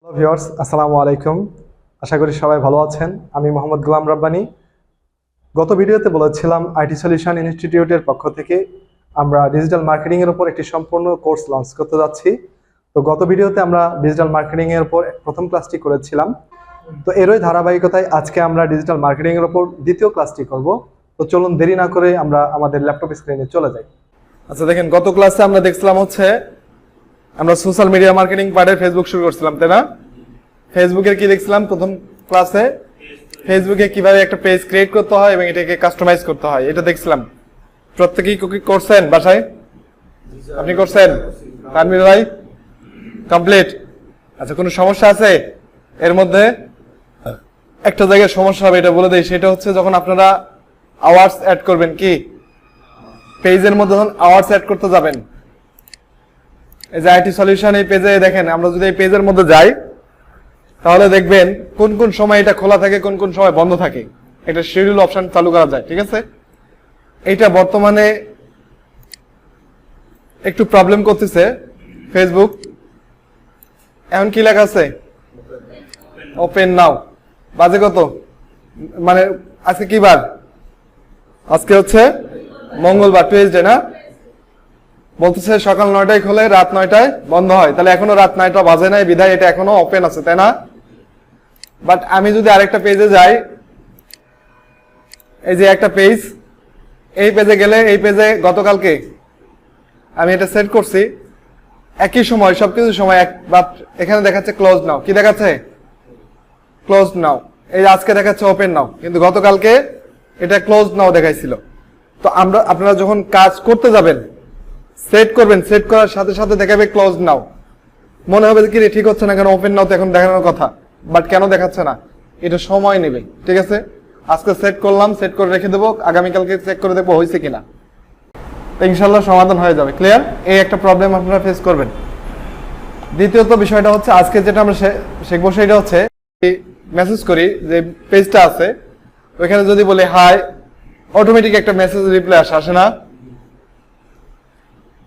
Hello viewers, আসসালামু আলাইকুম। আশা করি সবাই ভালো আছেন। আমি মোহাম্মদ গোলাম রাব্বানী। গত ভিডিওতে বলেছিলাম আইটি সলিউশন ইনস্টিটিউটের পক্ষ থেকে আমরা ডিজিটাল মার্কেটিং এর উপর একটি সম্পূর্ণ কোর্স লঞ্চ করতে যাচ্ছি। তো গত ভিডিওতে আমরা ডিজিটাল মার্কেটিং এর উপর প্রথম ক্লাসটি করেছিলাম। তো এরই ধারাবাহিকতায় আজকে আমরা ডিজিটাল মার্কেটিং এর উপর দ্বিতীয় ক্লাসটি করব। তো চলুন দেরি না করে আমরা আমাদের ল্যাপটপ স্ক্রিনে চলে যাই। আচ্ছা দেখেন, গত ক্লাসে আমরা দেখছিলাম আমরা সোশ্যাল মিডিয়া মার্কেটিং পার্টে ফেসবুক শুরু করছিলাম, তাই না? ফেসবুকের কি দেখছিলাম প্রথম ক্লাসে? ফেসবুকে কিভাবে একটা পেজ ক্রিয়েট করতে হয় এবং এটাকে কাস্টমাইজ করতে হয় এটা দেখছিলাম। প্রত্যেকেই করছেন বাসায়? আপনি করছেন? তানভীর ভাই কমপ্লিট? আচ্ছা, কোনো সমস্যা আছে এর মধ্যে? একটা জায়গায় সমস্যা হবে, এটা বলে দেই। সেটা হচ্ছে যখন আপনারা আওয়ার্স অ্যাড করবেন, কি পেজের মধ্যে যখন আওয়ার্স অ্যাড করতে যাবেন, এই যে আইটি সলিউশন এই পেজে দেখেন, আমরা যদি এই পেজের মধ্যে যাই তাহলে দেখবেন কোন কোন সময় এটা খোলা থাকে, কোন কোন সময় বন্ধ থাকে। এটা শিডিউল অপশন চালু করা যায়, ঠিক আছে? এটা বর্তমানে একটু প্রবলেম করতেছে ফেসবুক। এখন কি লেখা আছে? ওপেন নাও। বাজে কত? মানে আজকে কি বার? আজকে হচ্ছে মঙ্গলবার, টুয়েসডে না? বলতেছে সকাল 9টায় খোলে, রাত 9টায় বন্ধ হয়। তাহলে এখনো রাত 9টা বাজে নাই, বিধায় এটা এখনো ওপেন আছে, তাই না? বাট আমি যদি আরেকটা পেজে যাই, এই যে একটা পেজ, এই পেজে গেলে এই পেজে গতকালকে আমি এটা সেট করছি, একই সময় সবকিছু সময় এক, বাট এখানে দেখাচ্ছে ক্লোজ নাও। কি দেখাচ্ছে? ক্লোজ নাও। এই আজকে দেখাচ্ছে ওপেন নাও, কিন্তু গতকালকে এটা ক্লোজ নাও দেখাইছিল। তো আপনারা যখন কাজ করতে যাবেন, সেট করবেন, সেট করার সাথে সাথে দেখাবে ক্লোজ নাও। মনে হবে কি ঠিক হচ্ছে না কেন, ওপেন নাও তো এখন দেখানোর কথা, বাট কেন দেখাচ্ছে না? এটা সময় নেবে, ঠিক আছে? আজকে সেট করলাম, সেট করে রেখে দেবো, আগামীকালকে চেক করে দেখবো হয়েছে কিনা। তো ইনশাল্লাহ সমাধান হয়ে যাবে। ক্লিয়ার? এই একটা প্রবলেম আপনারা ফেস করবেন। দ্বিতীয়ত বিষয়টা হচ্ছে আজকে যেটা আমরা শিখবো সেটা হচ্ছে মেসেজ করি, যে পেজটা আছে ওইখানে যদি বলি হাই, অটোমেটিক একটা মেসেজ রিপ্লাই আসে না?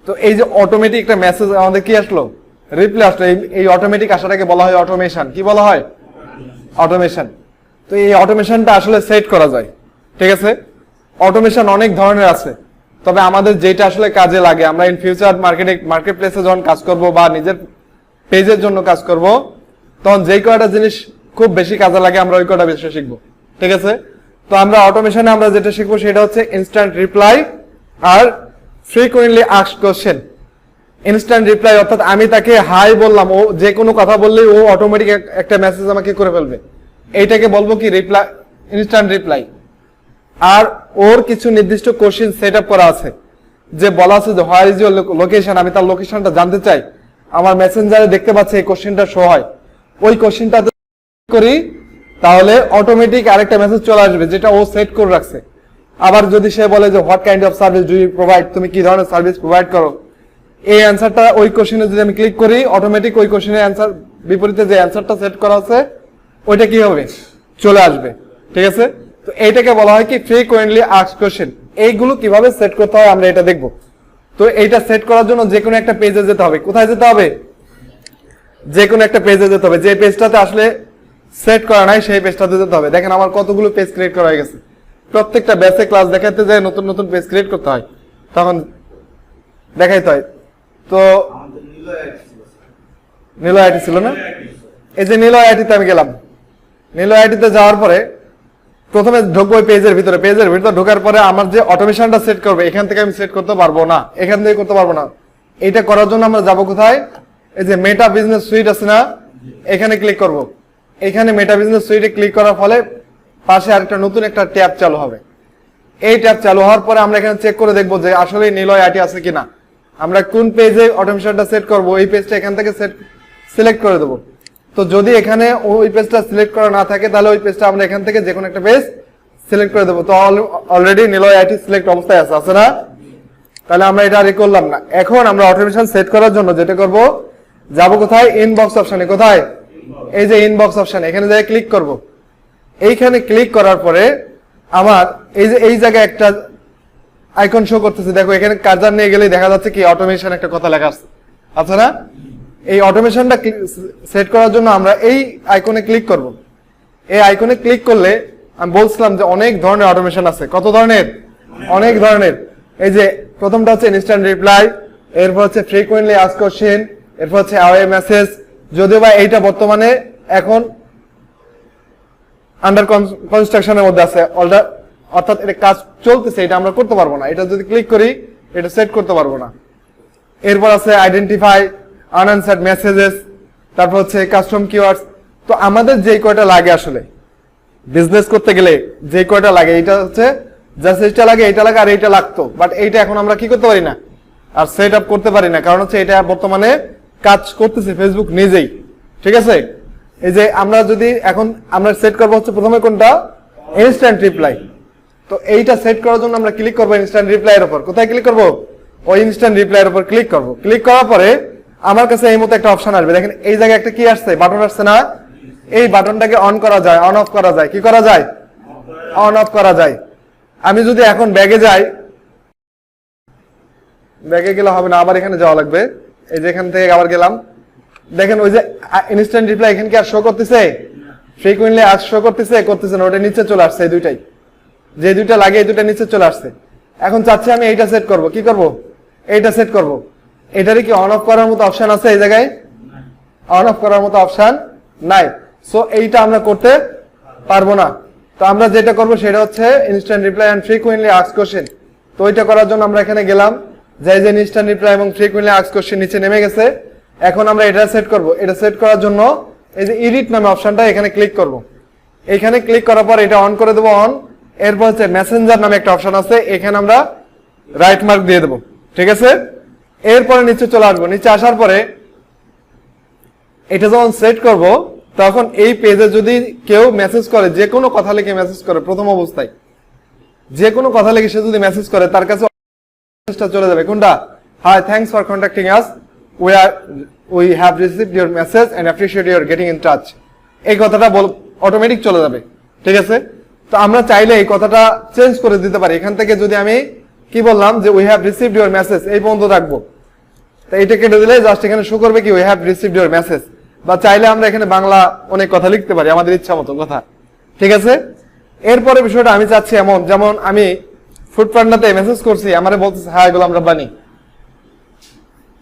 তো এই যে অটোমেটিক একটা মেসেজ আমাদের কি আসলো, রিপ্লাই আসলো, এই অটোমেটিক আসাটাকে বলা হয় অটোমেশন। কি বলা হয়? অটোমেশন। তো এই অটোমেশনটা আসলে সেট করা যায়, ঠিক আছে? অটোমেশন অনেক ধরনের আছে, তবে আমাদের যেটা আসলে কাজে লাগে, আমরা ইন ফিউচার মার্কেট প্লেসে যখন কাজ করব বা নিজের পেজের জন্য কাজ করব, তখন যেই কয়টা জিনিস খুব বেশি কাজে লাগে আমরা ওই কয়টা বেশি শিখবো, ঠিক আছে? তো আমরা অটোমেশনে আমরা যেটা শিখবো সেটা হচ্ছে ইনস্ট্যান্ট রিপ্লাই আর frequently asked question. Instant reply অর্থাৎ আমি তাকে হাই বললাম, ও যে কোনো কথা বললেই ও অটোমেটিক একটা মেসেজ আমাকে করে ফেলবে, এইটাকে বলবো কি রিপ্লাই, ইনস্ট্যান্ট রিপ্লাই। আর ওর কিছু নির্দিষ্ট কোশ্চেন সেট আপ করা আছে, যে বলা আছে যে হোয়ার ইজ ইউর লোকেশন, আমি তার লোকেশনটা জানতে চাই, আমার মেসেঞ্জারে দেখতে পাচ্ছি এই কোশ্চেনটা শো হয়, ওই কোশ্চেনটা করি তাহলে অটোমেটিক আরেকটা মেসেজ চলে আসবে যেটা ও সেট করে রাখছে। আবার যদি সে বলে যে what kind of service do you provide, তুমি কি ধরনের সার্ভিস প্রোভাইড করো, এই অ্যান্সারটা ওই কোশ্চেনে যদি আমি ক্লিক করি, অটোমেটিক ওই কোশ্চেনের অ্যান্সার বিপরীতে যে অ্যান্সারটা সেট করা আছে ওইটা কি হবে, চলে আসবে, ঠিক আছে? তো এইটাকে বলা হয় কি ফ্রিকোয়েন্টলি আস্কড কোশ্চেন। এইগুলো কিভাবে সেট করতে হয় আমরা এটা দেখবো। তো এইটা সেট করার জন্য যে কোনো একটা পেজে যেতে হবে। কোথায় যেতে হবে? যে কোনো একটা পেজে যেতে হবে, যে পেজটাতে আসলে সেট করা নাই সেই পেজটাতে যেতে হবে। দেখেন আমার কতগুলো পেজ ক্রিয়েট করা হয়ে গেছে। প্রত্যেকটা বেসিক ক্লাস দেখাতে যায় নতুন নতুন পেজ ক্রিয়েট করতে হয়, তখন দেখাইতে হয়। তো নীল আইটি ছিল না? এই যে নীল আইটিতে আমি গেলাম, নীল আইটিতে যাওয়ার পরে প্রথমে ঢুকবো পেজের ভিতরে। পেজের ভিতরে ঢোকার পরে আমার যে অটোমেশনটা সেট করবে এখান থেকে আমি সেট করতে পারবো না, এখান থেকে করতে পারবো না। এটা করার জন্য আমরা যাবো কোথায়? এই যে মেটা বিজনেস সুইট আছে না, এখানে ক্লিক করব। এখানে মেটা বিজনেস সুইটে ক্লিক করার ফলে পাশে আরেকটা নতুন একটা ট্যাব চালু হবে। এই ট্যাব চালু হওয়ার পরে আমরা এখানে চেক করে দেখবো যে আসলে নিলয় আইটি আছে কিনা। আমরা কোন পেজে অটোমেশনটা সেট করব এই পেজটা এখান থেকে সিলেক্ট করে দেবো। তো যদি এখানে ওই পেজটা সিলেক্ট করা না থাকে তাহলে ওই পেজটা আমরা এখান থেকে যে কোনো একটা পেজ সিলেক্ট করে দেবো। তো অলরেডি নিলয় আইটি সিলেক্ট অবস্থায় আছে না? তাহলে আমরা এটা আর করলাম না। এখন আমরা অটোমেশন সেট করার জন্য যেটা করব, যাবো কোথায়? ইনবক্স অপশনে। কোথায়? এই যে ইনবক্স অপশন, এখানে যাই ক্লিক করব। এইখানে ক্লিক করার পরে আমার এই যে এই জায়গায় একটা আইকন শো করতেছে, দেখো এখানে কার্সার নিয়ে গেলেই দেখা যাচ্ছে কি অটোমেশন একটা কথা লেখা আছে না? এই অটোমেশনটা সেট করার জন্য আমরা এই আইকনে ক্লিক করব। এই আইকনে ক্লিক করলে আমি বলছিলাম যে অনেক ধরনের অটোমেশন আছে। কত ধরনের? অনেক ধরনের। এই যে প্রথমটা হচ্ছে ইনস্ট্যান্ট রিপ্লাই, এরপর হচ্ছে ফ্রিকোয়েন্টলি আস্কড কোশ্চেন, এরপর হচ্ছে অ্যাওয়ে মেসেজ। যদিও বা এইটা বর্তমানে এখন আন্ডার কনস্ট্রাকশনের মধ্যে আছে, অর্থাৎ এটা কাজ চলতেছে, এটা আমরা করতে পারবো না। এটা যদি ক্লিক করি এটা সেট করতে পারবো না। এরপর আছে আইডেন্টিফাই আনআনসার্ড মেসেজেস, তারপর হচ্ছে কাস্টম কিওয়ার্ডস। তো আমাদের যে কয়টা লাগে আসলে বিজনেস করতে গেলে যে কয়টা লাগে, এটা হচ্ছে জাস্ট এটা লাগে, এটা লাগে, আর এইটা লাগতো, বাট এইটা এখন আমরা কি করতে পারি না, আর সেট আপ করতে পারি না। কারণ হচ্ছে এটা বর্তমানে কাজ করতেছে ফেসবুক নিজেই। ঠিক আছে, এই যে আমরা যদি এখন আমরা সেট করবো হচ্ছে প্রথমে কোনটা, ইনস্ট্যান্ট রিপ্লাই। তো এইটা সেট করার জন্য আমরা ক্লিক করবো ইনস্ট্যান্ট রিপ্লাই এর উপর। কোথায় ক্লিক করবো? ওই ইনস্ট্যান্ট রিপ্লাই এর উপর ক্লিক করবো। ক্লিক করার পরে আমার কাছে এই মতো একটা অপশন আসবে। দেখেন এই জায়গায় একটা কি আসছে, বাটন আসছে না? এই বাটনটাকে অন করা যায়, অন অফ করা যায়। কি করা যায়? অন অফ করা যায়। আমি যদি এখন ব্যাগে যাই, ব্যাগে গেলে হবে না, আবার এখানে যাওয়া লাগবে। এই যে এখান থেকে আবার গেলাম, দেখেন ওই যে ইনস্ট্যান্ট রিপ্লাই এখানে কি আর শো করতেছে? ফ্রিকোয়েন্টলি আজ শো করতেছে? করতেছে না, ওটা নিচে চলে আসছে। এই দুইটাই, যে দুইটা লাগে এই দুইটা নিচে চলে আসছে। এখন চাচ্ছি আমি এইটা সেট করব। কি করব? এইটা সেট করব। এটারে কি অন অফ করার মতো অপশন আছে? এই জায়গায় অন অফ করার মতো অপশন নাই। সো এইটা আমরা করতে পারবো না। তো আমরা যেটা করব সেটা হচ্ছে instant reply and frequently asked question. তো ওইটা করার জন্য আমরা এখানে গেলাম, যে ইনস্ট্যান্ট রিপ্লাই এবং ফ্রিকোয়েন্টলি আস্কড কোশ্চেন নিচে নেমে গেছে। এখন আমরা এটা সেট করব। এটা সেট করার জন্য এই যে এডিট নামে অপশনটা এখানে ক্লিক করব। এখানে ক্লিক করার পর এটা অন করে দেবো, অন। এরপর হচ্ছে মেসেঞ্জার নামে একটা অপশন আছে, এখানে আমরা রাইট মার্ক দিয়ে দেবো। ঠিক আছে, এরপরে নিচে চলে আসবো। নিচে আসার পরে এটা যখন সেট করব, তখন এই পেজে যদি কেউ মেসেজ করে, যে কোনো কথা লিখে মেসেজ করে, প্রথম অবস্থায় যে কোনো কথা লিখে সে যদি মেসেজ করে, তার কাছে চলে যাবে কোনটা, hi thanks for contacting us, we have received your message and appreciate your getting in touch. এই কথাটা অটোমেটিক চলে যাবে। ঠিক আছে, তো আমরা চাইলে এই কথাটা চেঞ্জ করে দিতে পারি। এখান থেকে যদি আমি কি বললাম যে we have received your message, এই পর্যন্ত রাখবো। তো এইটা কেটে দিলে জাস্ট এখানে শো করবে কি we have received your message. বা চাইলে আমরা এখানে বাংলা অনেক কথা লিখতে পারি, আমাদের ইচ্ছা মতো কথা। ঠিক আছে, এরপরে বিষয়টা আমি চাচ্ছি এমন, যেমন আমি ফুড পান্ডাতে মেসেজ করছি, আমারে বলতেছে হাই গোলাম রাব্বানি।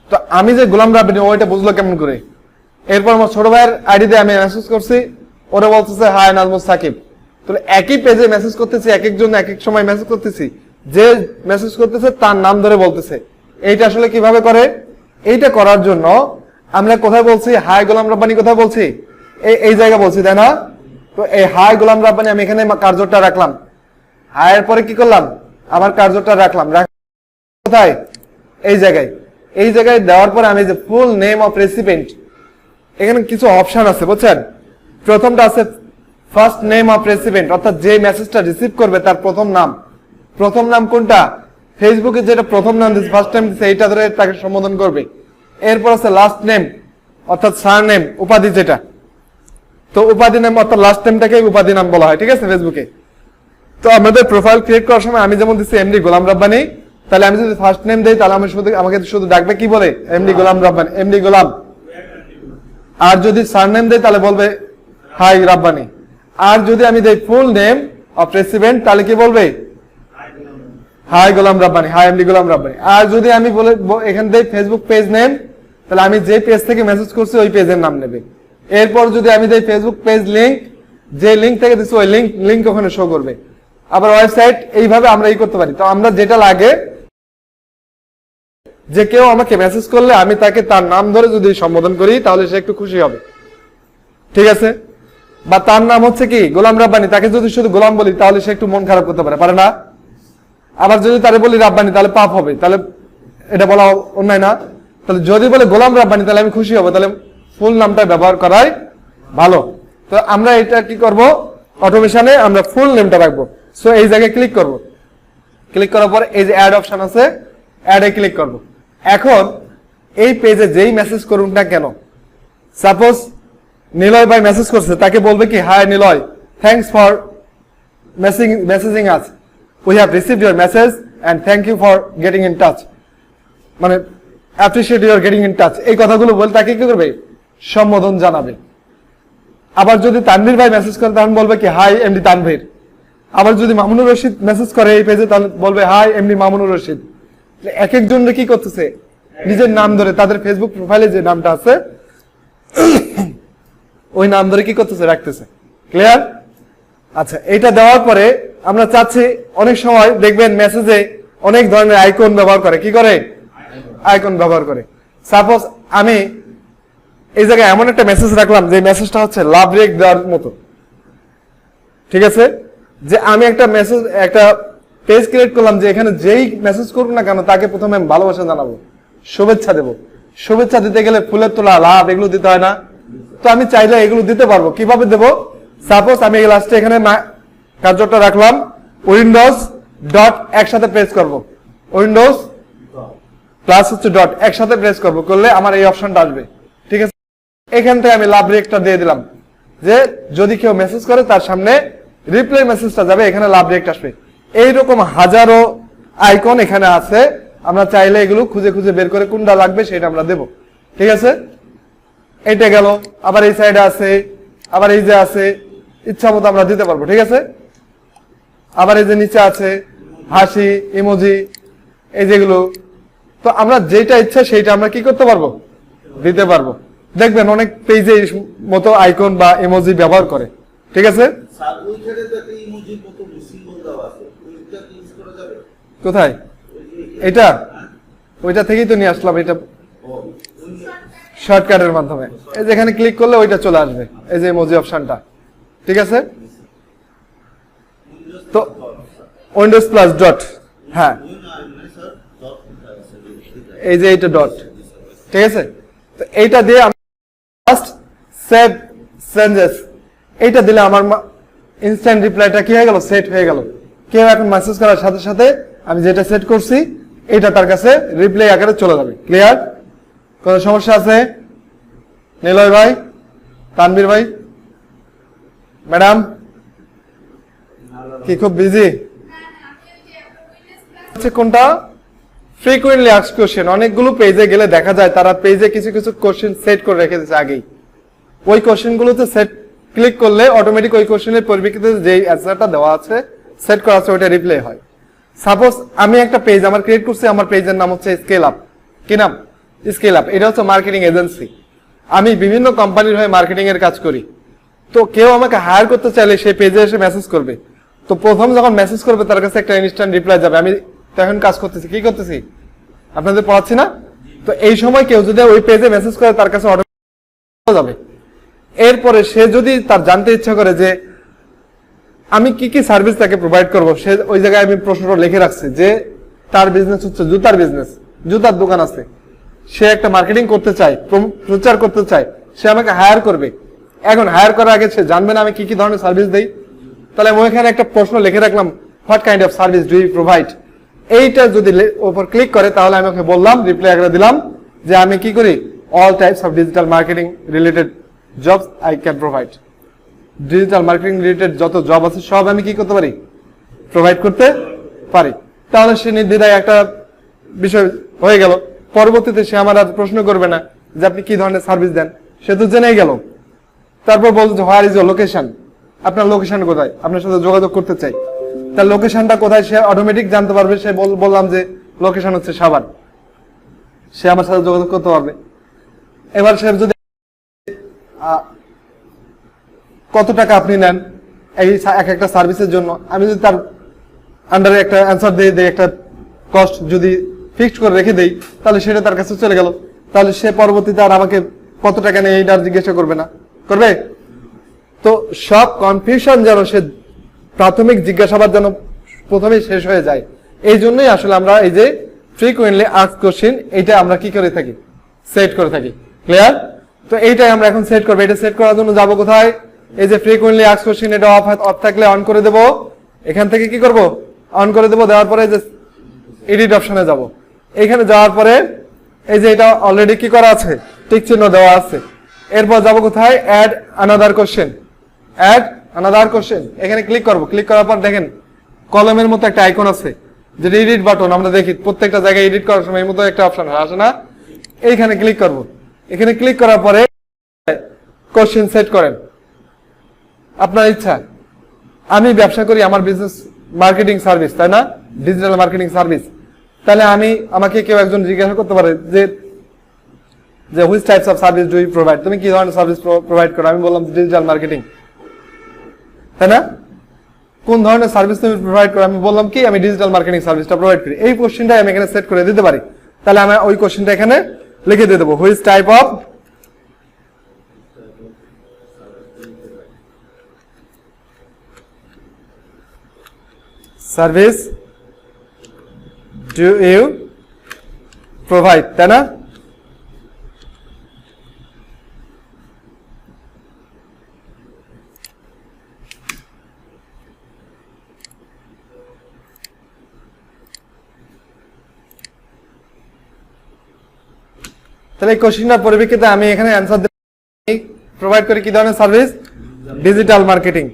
তো আমি যে গোলাম রাব্বানি ওইটা বুঝলো কেমন করে? এরপর আমার ছোট ভাইয়ের আইডিতে আমি মেসেজ করছি, ওরা বলতেছে হাই নাজমুস সাকিব। তাহলে একই পেজে মেসেজ করতেছি, এক একজন এক এক সময় মেসেজ করতেছি, যে মেসেজ করতেছে তার নাম ধরে বলতেছে। এইটা আসলে কিভাবে করে? এইটা করার জন্য আমরা কোথায় বলছি হাই গোলাম রাব্বানি, কোথায় বলছি? এই জায়গা বলছি, তাই না? তো এই হাই গোলাম রাব্বানি আমি এখানে কার্যটা রাখলাম, হায়ের পরে কি করলাম, আমার কার্যটা রাখলাম। কোথায়? এই জায়গায়। এই জায়গায় দেওয়ার পরে আমি যে ফুল নেম অফ রেসিপিয়েন্ট, এখানে কিছু অপশন আছে বুঝছেন। প্রথমটা আছে ফার্স্ট নেম অফ রেসিপিয়েন্ট, অর্থাৎ যে মেসেজটা রিসিভ করবে তার প্রথম নাম। প্রথম নাম কোনটা? ফেসবুকে যেটা প্রথম নাম দিচ্ছে, ফার্স্ট টাইম দিচ্ছে, এইটা ধরে তাকে সম্বোধন করবে। এরপর আছে লাস্ট নেম, অর্থাৎ সার নেম, উপাধি যেটা। তো উপাধি নাম অর্থাৎ লাস্ট নেমটাকে উপাধি নাম বলা হয়। ঠিক আছে, ফেসবুকে। তো আমাদের প্রোফাইল ক্রিয়েট করার সময় আমি যেমন দিচ্ছি এমডি গোলাম রাব্বানি, তাহলে আমি যদি ফার্স্ট নেম দেই তাহলে আমাকে শুধু ডাকবে কি বলে, এমডি গোলাম রাব্বানি, এমডি গোলাম। আর যদি সারনেম দেই তাহলে বলবে হাই রাব্বানি। আর যদি আমি দেই ফুল নেম অফ রেসিপিয়েন্ট তাহলে কি বলবে, হাই গোলাম রাব্বানি, হাই এমডি গোলাম রাব্বানি। আর যদি আমি বলে এখানে দেই ফেসবুক পেজ নেম, তাহলে আমি যে পেজ থেকে মেসেজ করছি ওই পেজের নাম নেবে। এরপর যদি আমি দেই ফেসবুক পেজ লিংক, যে লিংক থেকে দিচ্ছি ওই লিংক ওখানে শো করবে। আবার ওয়েবসাইট, এইভাবে আমরা করতে পারি। তো আমরা যেটা লাগে, যে কেউ আমাকে মেসেজ করলে আমি তাকে তার নাম ধরে যদি সম্বোধন করি তাহলে সে একটু খুশি হবে। ঠিক আছে, বা তার নাম হচ্ছে কি গোলাম রাব্বানি, তাকে যদি শুধু গোলাম বলি তাহলে সে একটু মন খারাপ করতে পারে না? আবার যদি তারে বলি রাব্বানি তাহলে পাপ হবে, তাহলে এটা বলা অন্যায় না? তাহলে যদি বলে গোলাম রাব্বানি তাহলে আমি খুশি হবো, তাহলে ফুল নামটা ব্যবহার করাই ভালো। তো আমরা এটা কি করব, অটোমেশনে আমরা ফুল নেমটা রাখবো। সো এই জায়গায় ক্লিক করব। ক্লিক করার পর এই যে অ্যাড অপশন আছে, অ্যাডে ক্লিক করব। এখন এই পেজে যেই মেসেজ করুন না কেন, সাপোজ নিলয় ভাই মেসেজ করছে, তাকে বলবে কি hi Niloy, thanks for messaging us, we have received your message and thank you for getting in touch. মানে appreciate your getting in touch, এই কথাগুলো বলে তাকে কি করবে, সম্বোধন জানাবে। আবার যদি তানভীর ভাই মেসেজ করে তখন বলবে কি হাই এমডি তানভীর। আবার যদি মামুনুর রশিদ মেসেজ করে এই পেজে তাহলে বলবে হাই এমডি মামুনুর রশিদ। এক একজন কি করতেছে, নিজের নাম ধরে তাদের ফেসবুক প্রোফাইলে যে নামটা আছে ওই নাম ধরে কি করতেছে, রাখতেছে। ক্লিয়ার? আচ্ছা, এটা দেওয়ার পরে আমরা চাচ্ছি, অনেক সময় দেখবেন মেসেজে অনেক ধরনের আইকন ব্যবহার করে, কি করে, আইকন ব্যবহার করে। সাপোজ আমি এই জায়গায় এমন একটা মেসেজ রাখলাম যে মেসেজটা হচ্ছে লাভ রেক দেওয়ার মতো, ঠিক আছে, যে আমি একটা মেসেজ, একটা পেজ ক্রিয়েট করলাম যে এখানে যেই মেসেজ করুক না কেন তাকে প্রথমে আমি ভালোবাসা জানাবো, শুভেচ্ছা দেবো। শুভেচ্ছা দিতে গেলে ফুলের তোলা, লাভ এগুলো দিতে হয় না? তো আমি চাইলে এগুলো দিতে পারবো। কিভাবে দেবো? সাপোজ আমি লাস্টে এখানে কার্যটা রাখলাম উইন্ডোজ ডট একসাথে প্রেস করব, উইন্ডোজ প্লাস হচ্ছে ডট একসাথে প্রেস করব, করলে আমার এই অপশনটা আসবে, ঠিক আছে। এখান থেকে আমি লাভ রেকটা দিয়ে দিলাম যে যদি কেউ মেসেজ করে তার সামনে রিপ্লাই মেসেজটা যাবে, এখানে লাভ রেকটা আসবে। এইরকম হাজারো আইকন এখানে আছে, আমরা চাইলে এগুলো খুঁজে খুঁজে বের করে কোনটা লাগবে সেটা আমরা দেব, ঠিক আছে। এইটা গেল, আবার এই সাইডে আছে, আবার এই যে আছে, ইচ্ছা মতো আমরা দিতে পারবো, ঠিক আছে। আবার এই যে নিচে আছে হাসি ইমোজি, এই যেগুলো, তো আমরা যেটা ইচ্ছা সেইটা আমরা কি করতে পারবো, দিতে পারবো। দেখবেন অনেক পেজে এই মতো আইকন বা ইমোজি ব্যবহার করে, ঠিক আছে। কোথায়? এটা ওইটা থেকেই তো নিয়ে আসলাম, এটা শর্টকাটের মাধ্যমে। এই যেখানে ক্লিক করলে ওইটা চলে আসবে, এই যে ইমোজি অপশনটা, ঠিক আছে। তো উইন্ডোজ প্লাস ডট, হ্যাঁ এই যে এইটা ডট, ঠিক আছে। তো এইটা দিয়ে আমি জাস্ট সেভ চেঞ্জেস, এইটা দিলে আমার ইনস্ট্যান্ট রিপ্লাইটা কি হয়ে গেল, সেট হয়ে গেল। কেউ এখন মেসেজ করার সাথে সাথে আমি যেটা সেট করছি এটা তার কাছে রিপ্লাই আকারে চলে যাবে। ক্লিয়ার? কোনো সমস্যা আছে? নিলয় ভাই, তানভীর ভাই, ম্যাডাম কি খুব বিজি? কোনটা? Frequently asked question. অনেকগুলো পেজে গেলে দেখা যায় তারা পেজে কিছু কিছু কোশ্চেন সেট করে রেখে দিয়েছে আগেই। ওই কোশ্চেন গুলোতে সেট ক্লিক করলে অটোমেটিক ওই কোশ্চেনের পরিপ্রেক্ষিতে যে অ্যান্সারটা দেওয়া আছে, সেট করা আছে, ওইটা রিপ্লাই হয়। সাপোজ আমি একটা পেজ আমার ক্রিয়েট করছি, আমার পেজের নাম হচ্ছে স্কেল আপ। কি নাম? Scale up. এটা হচ্ছে মার্কেটিং এজেন্সি। আমি বিভিন্ন কোম্পানির হয়ে মার্কেটিং এর কাজ করি। তো কেউ আমাকে হায়ার করতে চাইলে সেই পেজে এসে মেসেজ করবে। তো প্রথম যখন মেসেজ করবে তার কাছে একটা ইনস্ট্যান্ট রিপ্লাই যাবে। আমি তো এখন কাজ করতেছি, কি করতেছি, আপনাদের পড়াচ্ছি না। তো এই সময় কেউ যদি ওই পেজে মেসেজ করে তার কাছে অটোমেটিক যাবে। এরপরে সে যদি তার জানতে ইচ্ছা করে যে আমি কি কি সার্ভিস তাকে প্রোভাইড করব, সে ওই জায়গায় আমি প্রশ্নটা লিখে রাখছি যে তার বিজনেস হচ্ছে জুতার বিজনেস, জুতার দোকান আছে, সে একটা মার্কেটিং করতে চায়, প্রচার করতে চায়, সে আমাকে হায়ার করবে। এখন হায়ার করার আগে সে জানবে না আমি কি কি ধরনের সার্ভিস দেই। তাহলে আমি ওইখানে একটা প্রশ্ন লিখে রাখলাম, what kind of service do you provide. এইটা যদি ওপর ক্লিক করে তাহলে আমি ওকে বললাম, রিপ্লাই আগে দিলাম যে আমি কি করি, all types of digital marketing related jobs I can provide. Digital marketing related যত জব আছে সব আমি কি করতে পারি, প্রোভাইড করতে পারি। তাহলে সে নির্দ্বিধায় একটা বিষয় হয়ে গেল। পরবর্তীতে সে আমার আর প্রশ্ন করবে না যে আপনি কি ধরনের সার্ভিস দেন, সে তো জেনেই গেল। তারপর বলছে হোয়ার ইজ ইউর লোকেশন, আপনার লোকেশন কোথায়, আপনার সাথে যোগাযোগ করতে চাই, তার লোকেশনটা কোথায় সে অটোমেটিক জানতে পারবে। সে বললাম যে লোকেশন হচ্ছে সাভার, সে আমার সাথে যোগাযোগ করতে পারবে। এবার সে যদি কত টাকা আপনি নেন এই এক একটা সার্ভিসের জন্য, আমি যদি তার আন্ডারে একটা অ্যান্সার দিয়ে দিই, একটা কস্ট যদি ফিক্সড করে রেখে দেই, তাহলে সেটা তার কাছে চলে গেল। তাহলে সে পরবর্তীতে আর আমাকে কত টাকা নেই এইটা জিজ্ঞাসা করবে না, করবে? তো সব কনফিউশন যেন সে প্রাথমিক জিজ্ঞাসাবাদ যেন প্রথমেই শেষ হয়ে যায়, এই জন্যই আসলে আমরা এই যে ফ্রিকুয়েন্টলি আস্কড কোশ্চেন এইটা আমরা কি করে থাকি, সেট করে থাকি। ক্লিয়ার? তো এইটাই আমরা এখন সেট করবো। এটা সেট করার জন্য যাবো কোথায়, এই যে ফ্রিকুয়েন্টলি আস্কড কোশ্চেন, এটা অফ থাকলে অন করে দেবো। এখান থেকে কি করব, অন করে দেবো। দেওয়ার পরে যে এডিট অপশনে যাব, এখানে যাওয়ার পরে এই যে এটা অলরেডি কি করা আছে, টিক চিহ্ন দেওয়া আছে। এরপর যাব কোথায়, add another question, add another question, এখানে ক্লিক করব। ক্লিক করার পর দেখেন কলমের মতো একটা আইকন আছে, যেটা এডিট বাটন। আমরা দেখি প্রত্যেকটা জায়গায় এডিট করার সময় এর মতো একটা অপশন আসে না, এইখানে ক্লিক করব। এখানে ক্লিক করার পরে কোশ্চেন সেট করেন আপনার ইচ্ছা। আমি ব্যবসা করি, আমার বিজনেস মার্কেটিং সার্ভিস, তাই না, ডিজিটাল মার্কেটিং সার্ভিস। তাহলে আমাকে কেউ একজন জিজ্ঞাসা করতে পারে যে which types of service do you provide, তুমি কি ধরনের সার্ভিস প্রোভাইড করো? আমি বললাম ডিজিটাল মার্কেটিং, তাই না? কোন ধরনের সার্ভিস তুমি প্রোভাইড করো? আমি বললাম কি আমি ডিজিটাল মার্কেটিং সার্ভিসটা প্রোভাইড করি। এই কোশ্চেনটা আমি এখানে সেট করে দিতে পারি। তাহলে আমি ওই কোশ্চেনটা এখানে লিখে দিয়ে দেবো, which type of service do you provide, তাই না? তাহলে এই কোশ্চেনটার পরিপ্রেক্ষিতে আমি এখানে অ্যান্সার প্রোভাইড করি কি ধরনের সার্ভিস? Digital marketing.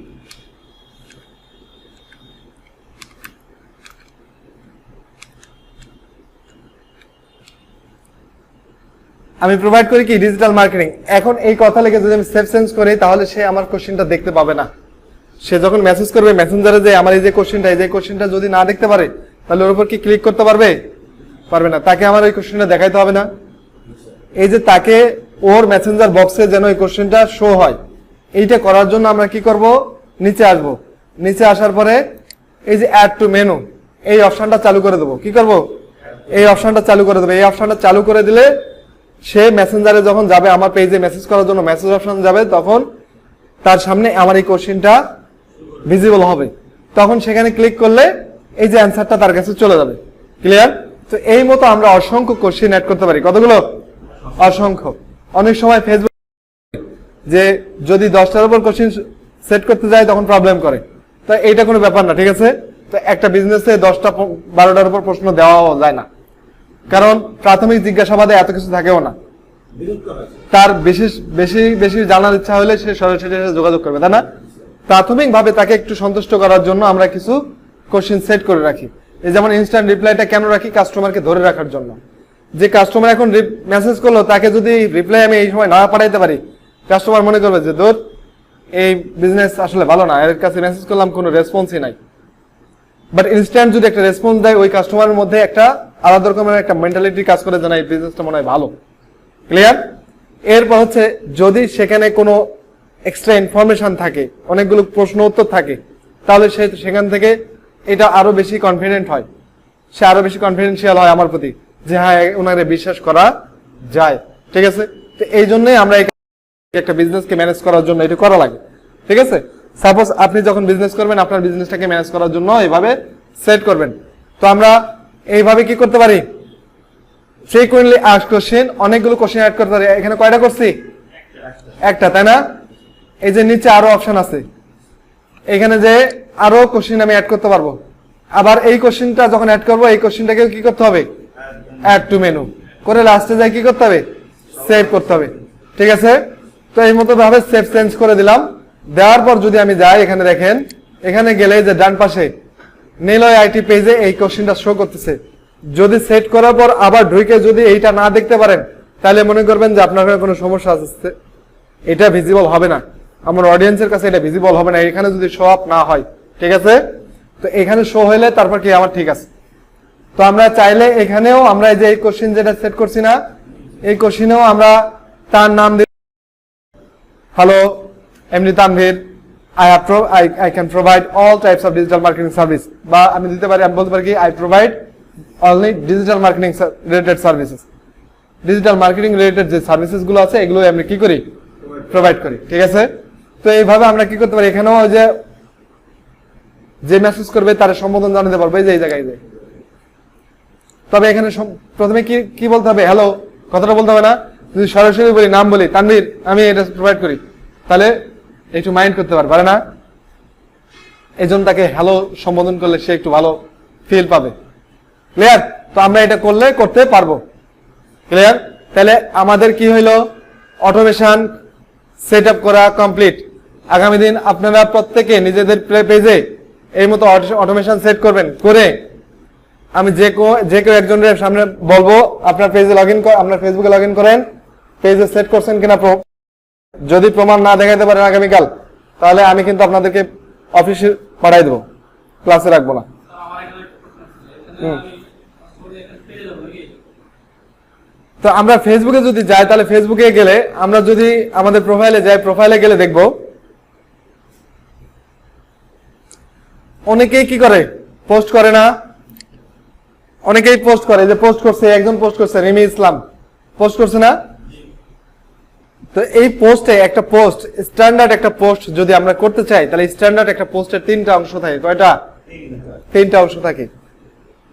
আমি প্রোভাইড করি কি ডিজিটাল মার্কেটিং। এখন এই কথা লিখে যদি আমি সেভ চেঞ্জ করি তাহলে সে আমার কোশ্চেনটা দেখতে পাবে না। সে যখন মেসেজ করবে মেসেঞ্জারে যে আমার এই যে কোশ্চেনটা যদি না দেখতে পারে তাহলে ওর উপর কি ক্লিক করতে পারবে? পারবে না। তাকে আমার এই কোশ্চেনটা দেখাইতে হবে না। এই যে তাকে ওর মেসেঞ্জার বক্সে যেন এই কোশ্চেনটা শো হয়, এইটা করার জন্য আমরা কি করব? নিচে আসব। নিচে আসার পরে এই যে অ্যাড টু মেনু এই অপশনটা চালু করে দেবো। কি করব? এই অপশনটা চালু করে দেবো। এই অপশনটা চালু করে দিলে সে মেসেঞ্জারে যখন যাবে, আমার পেজে মেসেজ করার জন্য মেসেজ অপশন যাবে, তখন তার সামনে আমার এই কোশ্চেনটা ভিজিবল হবে। তখন সেখানে ক্লিক করলে এই যে অ্যান্সারটা তার কাছে চলে যাবে। ক্লিয়ার? তো এই মতো আমরা অসংখ্য কোশ্চেন অ্যাড করতে পারি। কতগুলো? অসংখ্য। অনেক সময় ফেসবুক যে যদি 10টার উপর কোশ্চেন সেট করতে যায় তখন প্রবলেম করে। তো এইটা কোনো ব্যাপার না, ঠিক আছে? তো একটা বিজনেসে 10টা 12টার উপর প্রশ্ন দেওয়াও যায় না, কারণ প্রাথমিক জিজ্ঞাসাবাদে এত কিছু থাকেও না। তার বেশি জানার ইচ্ছা হলে সে সরাসরি যোগাযোগ করবে, তাই না? প্রাথমিকভাবে তাকে একটু সন্তুষ্ট করার জন্য আমরা কিছু কোশ্চেন সেট করে রাখি। এই যেমন ইনস্ট্যান্ট রিপ্লাইটা কেন রাখি? কাস্টমারকে ধরে রাখার জন্য। যে কাস্টমার এখন মেসেজ করলো তাকে যদি রিপ্লাই আমি এই সময় না পাঠাইতে পারি, কাস্টমার মনে করবে যে দূর এই বিজনেস আসলে ভালো না, এর কাছে মেসেজ করলাম কোনো রেসপন্সই নাই। বাট ইনস্ট্যান্ট যদি একটা রেসপন্স দেয়, ওই কাস্টমারের মধ্যে একটা আলাদা রকমের একটা মেন্টালিটি কাজ করে যে না এই বিজনেসটা মনে হয় ভালো। ক্লিয়ার? এরপর হচ্ছে যদি সেখানে কোনো এক্সট্রা ইনফরমেশন থাকে, অনেকগুলো প্রশ্ন উত্তর থাকে, তাহলে সে সেখান থেকে এটা আরো বেশি কনফিডেন্ট হয়, সে আরো বেশি কনফিডেন্সিয়াল হয় আমার প্রতি, যে হ্যাঁ ওনারে বিশ্বাস করা যায়। ঠিক আছে? তো এই জন্যই আমরা একটা বিজনেসকে ম্যানেজ করার জন্য এটা করা লাগে। ঠিক আছে? সাপোজ আপনি যখন বিজনেস করবেন, আপনার বিজনেসটাকে ম্যানেজ করার জন্য এইভাবে সেট করবেন। তো আমরা এইভাবে কি করতে পারি? ফ্রিকোয়েন্টলি আস্কড কোশ্চেন, অনেকগুলো কোশ্চেন অ্যাড করতে পারি। এখানে কয়টা করছি? একটা, তাই না? এই যে নিচে আরো অপশন আছে, এখানে যে আরো কোশ্চেন আমি অ্যাড করতে পারবো। আবার এই কোশ্চেনটা যখন অ্যাড করবো, এই কোশ্চেনটাকে কি করতে হবে? অ্যাড টু মেনু করে লাস্টে যাই কি করতে হবে? সেভ করতে হবে। ঠিক আছে? তো এই মতো ভাবে সেভ চেঞ্জ করে দিলাম। দেওয়ার পর যদি আমি যাই, এখানে দেখেন, এখানে গেলে যে ডান পাশে নিলয় আইটি পেজে এই কোশ্চেনটা শো করতেছে। যদি সেট করার পর আবার ঢুকে যদি এইটা না দেখতে পারেন, তাহলে মনে করবেন যে আপনার কোনো সমস্যা আছে, এটা ভিজিবল হবে না, আমার অডিয়েন্সের কাছে এটা ভিজিবল হবে না, এখানে যদি শো আপ না হয়। ঠিক আছে? তো এখানে শো হইলে তারপর কি আমার ঠিক আছে। তো আমরা চাইলে এখানেও আমরা এই যে এই কোশ্চেন যেটা সেট করছি না, এই কোশ্চেনেও আমরা তার নাম দিব, হ্যালো এমনি Tanvir, I can provide all types of digital marketing service, বা আমি দিতে পারি, আমি বলতে পারি কি I provide only digital marketing related services, digital marketing related যে সার্ভিসেস গুলো আছে এগুলো আমরা কি করি? প্রোভাইড করি। ঠিক আছে? তো এইভাবে আমরা কি করতে পারি? এখানেও যে মেসেজ করবে তার সম্বোধন জানাতে পারবো, এই যে এই জায়গায় যায়। তবে এখানে প্রথমে কি বলতে হবে? হ্যালো কথাটা বলতে হবে না। যদি সরাসরি বলি, নাম বলি তানভীর, আমি এটা প্রোভাইড করি, তাহলে একটু মাইন্ড করতে পারে না, এই জন্য তাকে হ্যালো সম্বোধন করলে সে একটু ভালো ফিল পাবে। ক্লিয়ার? তো আমরা এটা করতে পারবো। ক্লিয়ার? তাহলে আমাদের কি হইলো? অটোমেশন সেট আপ করা কমপ্লিট। আগামী দিন আপনারা প্রত্যেকে নিজেদের পেজে এই মতো অটোমেশন সেট করবেন, করে আমি যে কেউ একজনের সামনে বলবো আপনার পেজে আপনার ফেসবুকে লগ ইন করেন, পেজে সেট করছেন কিনা, যদি প্রমাণ না দেখাতে পারেন আগামীকাল, তাহলে আমি কিন্তু আপনাদেরকে অফিসে পাঠাই দেবো, ক্লাসে রাখবো না। তো আমরা ফেসবুকে যদি যাই, তাহলে ফেসবুকে গেলে আমরা যদি আমাদের প্রোফাইলে যাই, প্রোফাইলে গেলে দেখবো অনেকেই কি করে, পোস্ট করে না? অনেকেই পোস্ট করে, যে পোস্ট করছে, একজন পোস্ট করছে, রিমি ইসলাম পোস্ট করছে না? তো এই পোস্টে একটা পোস্ট, স্ট্যান্ডার্ড একটা পোস্ট যদি আমরা করতে চাই, তাহলে স্ট্যান্ডার্ড একটা পোস্টের 3টা অংশ থাকে। কয়টা? 3টা অংশ থাকে।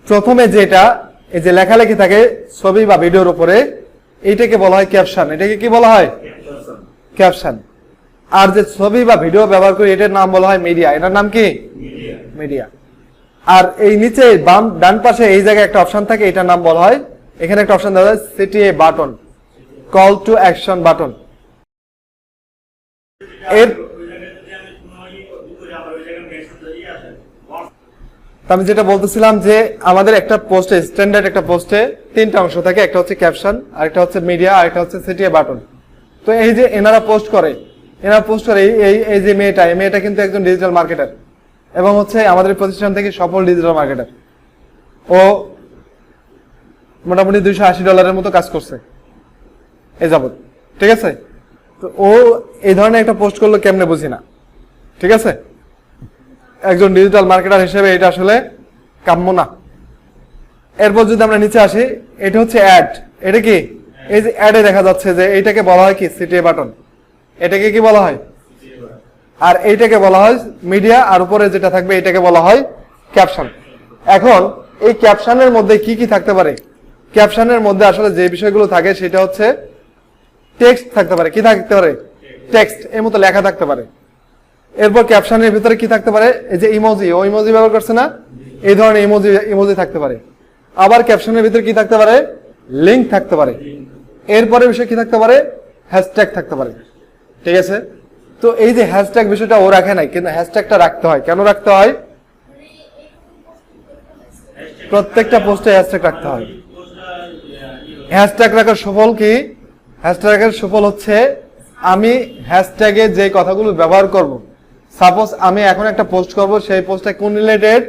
প্রথমে যেটা, এই যে লেখালেখি থাকে ছবি বা ভিডিওর উপরে, এইটাকে বলা হয় ক্যাপশন। এটাকে কি বলা হয়? ক্যাপশন। আর যে ছবি বা ভিডিও ব্যবহার করি, এটার নাম বলা হয় মিডিয়া। এটার নাম কি? মিডিয়া। আর এই নিচে ডান পাশে এই জায়গায় একটা অপশন থাকে, এটার নাম বলা হয়, এখানে একটা অপশন দেওয়া হয় CTA button, call to action button. এর আমি যেটা বলতেছিলাম যে আমাদের একটা পোস্টে, স্ট্যান্ডার্ড একটা পোস্টে 3টা অংশ থাকে, একটা হচ্ছে ক্যাপশন, আরেকটা হচ্ছে মিডিয়া, আরেকটা হচ্ছে সিটিএ বাটন। তো এই যে এনারা পোস্ট করে এই যে মেয়েটা কিন্তু একজন ডিজিটাল মার্কেটার, এবং হচ্ছে আমাদের প্রতিষ্ঠান থেকে সফল ডিজিটাল মার্কেটার। ও মোটামুটি $280 মতো কাজ করছে এই যাবত, ঠিক আছে? তো ও এই ধরনের একটা পোস্ট করলো কেমনে বুঝি না, ঠিক আছে? একজন ডিজিটাল মার্কেটার হিসেবে এটা আসলে কাম্য না। এরপর যদি আমরা নিচে আসি, এটা হচ্ছে অ্যাড। এটা কি? এই যে অ্যাডে দেখা যাচ্ছে যে এইটাকে বলা হয় কি? CTA button. এটাকে কি বলা হয়? আর এইটাকে বলা হয় মিডিয়া, আর উপরে যেটা থাকবে এটাকে বলা হয় ক্যাপশন। এখন এই ক্যাপশনের মধ্যে কি কি থাকতে পারে? ক্যাপশনের মধ্যে আসলে যে বিষয়গুলো থাকে সেটা হচ্ছে টেক্সট থাকতে পারে। কি থাকতে পারে? টেক্সট, এর মতো লেখা থাকতে পারে। এরপর ক্যাপশনের ভিতরে কি থাকতে পারে? এই যে ইমোজি, ও ইমোজি ব্যবহার করছে না, এই ধরনের ইমোজি থাকতে পারে। আবার ক্যাপশনের ভিতরে কি থাকতে পারে? লিঙ্ক থাকতে পারে। এরপরে বিষয় কি থাকতে পারে? হ্যাশট্যাগ থাকতে পারে, ঠিক আছে? তো এই যে হ্যাশট্যাগ বিষয়টা ও রাখে নাই, কিন্তু হ্যাশট্যাগটা রাখতে হয়। কেন রাখতে হয়? প্রত্যেকটা পোস্টে হ্যাশট্যাগ রাখতে হয়। হ্যাশট্যাগ রাখার সুফল কি? হ্যাশট্যাগ রাখার সুফল হচ্ছে আমি হ্যাশট্যাগে যে কথাগুলো ব্যবহার করব, সাপোজ আমি এখন একটা পোস্ট করব, সেই পোস্টটা কোন related?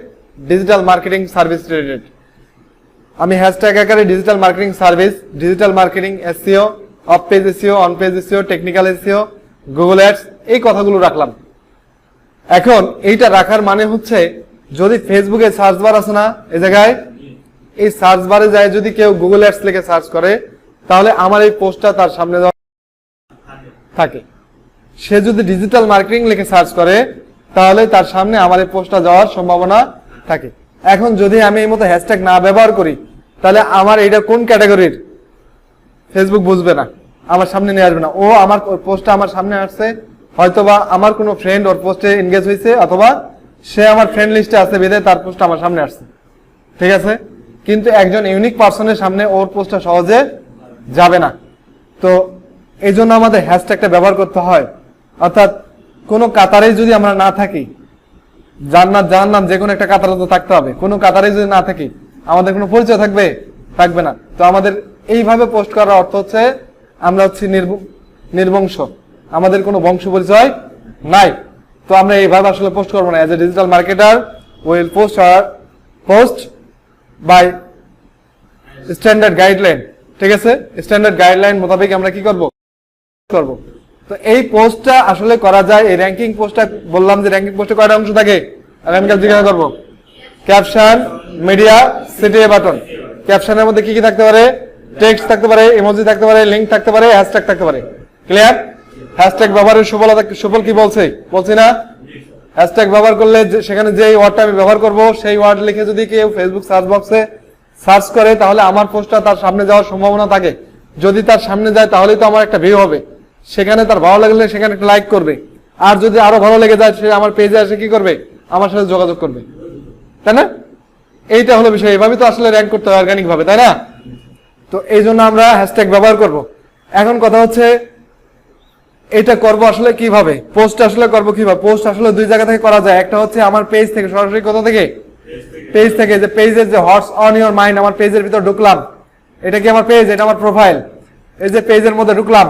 Digital marketing service related. আমি হ্যাশট্যাগ আকারে digital marketing service, digital marketing, SEO, of page SEO, on page SEO, technical SEO, Google ads, এই কথাগুলো রাখলাম। এখন এইটা রাখার মানে হচ্ছে, যদি ফেসবুকে সার্চ বার আছে না, এই জায়গায় এই সার্চ বারে যায় যদি কেউ গুগল অ্যাডস লিখে সার্চ করে, তাহলে আমার এই পোস্টটা তার সামনে থাকে। সে যদি ডিজিটাল মার্কেটিং লিখে সার্চ করে, তাহলে তার সামনে আমার এই পোস্টটা যাওয়ার সম্ভাবনা থাকে। এখন যদি আমি এই মতো হ্যাশট্যাগ না ব্যবহার করি, তাহলে আমার এটা কোন ক্যাটাগরির, ফেসবুক বুঝবে না, আমার সামনে নিয়ে আসবে না। ও আমার পোস্টটা আমার সামনে আসছে, হয়তোবা আমার কোনো ফ্রেন্ড ওর পোস্টে এনগেজ হয়েছে, অথবা সে আমার ফ্রেন্ড লিস্টে আছে বিধায় তার পোস্টটা আমার সামনে আসছে, ঠিক আছে? কিন্তু একজন ইউনিক পার্সনের সামনে ওর পোস্টটা সহজে যাবে না। তো এই জন্য আমাদের হ্যাশট্যাগটা ব্যবহার করতে হয়। অর্থাৎ কোনো কাতারে যদি আমরা না থাকি, জান্নাত জাহান্নাম যে কোনো একটা কাতারে তো থাকতে হবে, কোনো কাতারে যদি না থাকি আমাদের কোনো পরিচয় থাকবে না। তো আমাদের এইভাবে পোস্ট করার অর্থ হচ্ছে আমরা হচ্ছি নির্বংশ, আমাদের কোনো বংশ পরিচয় নাই। তো আমরা এইভাবে আসলে পোস্ট করবো না। As a digital marketer will post by standard guideline, ঠিক আছে? স্ট্যান্ডার্ড গাইডলাইন মোতাবেক আমরা কি করব? তো এই পোস্টটা আসলে করা যায়। এই র্যাঙ্কিং পোস্টটা বললাম যে র্যাঙ্কিং পোস্টে কয়টা অংশ থাকে, আগামীকাল জিজ্ঞাসা করবো। Caption, media, CTA button. ক্যাপশনের মধ্যে কি কি থাকতে পারে? টেক্সট থাকতে পারে, ইমোজি থাকতে পারে, লিঙ্ক থাকতে পারে, হ্যাশট্যাগ থাকতে পারে। ক্লিয়ার? হ্যাশট্যাগ ব্যবহারের সুফল কি বলছি না? হ্যাশট্যাগ ব্যবহার করলে সেখানে যে ওয়ার্ডটা আমি ব্যবহার করব, সেই ওয়ার্ড লিখে যদি কেউ ফেসবুক সার্চ বক্সে সার্চ করে, তাহলে আমার পোস্টটা তার সামনে যাওয়ার সম্ভাবনা থাকে। যদি তার সামনে যায় তাহলেই তো আমার একটা ভিউ হবে, সেখানে তার ভালো লাগলে সেখানে একটা লাইক করবে, আর যদি আরো ভালো লেগে যায় সে আমার পেজে এসে কি করবে? আমার সাথে যোগাযোগ করবে, তাই না? এইটা হলো বিষয়। এইভাবে তো আসলে র্যাঙ্ক করতে হয় অর্গানিক ভাবে, তাই না? তো এই জন্য আমরা হ্যাশট্যাগ ব্যবহার করব। এখন কথা হচ্ছে এটা করব আসলে কিভাবে? পোস্ট আসলে করব কিভাবে? পোস্ট আসলে দুই জায়গা থেকে করা যায়। একটা হচ্ছে আমার পেজ থেকে, সরাসরি কোথা থেকে? পেজ থেকে, যে পেজের যে হটস অন ইওর মাইন্ড, আমার পেজের ভিতর ঢুকলাম, এটা কি আমার পেজ, এটা আমার প্রোফাইল, এই যে পেজের মধ্যে ঢুকলাম,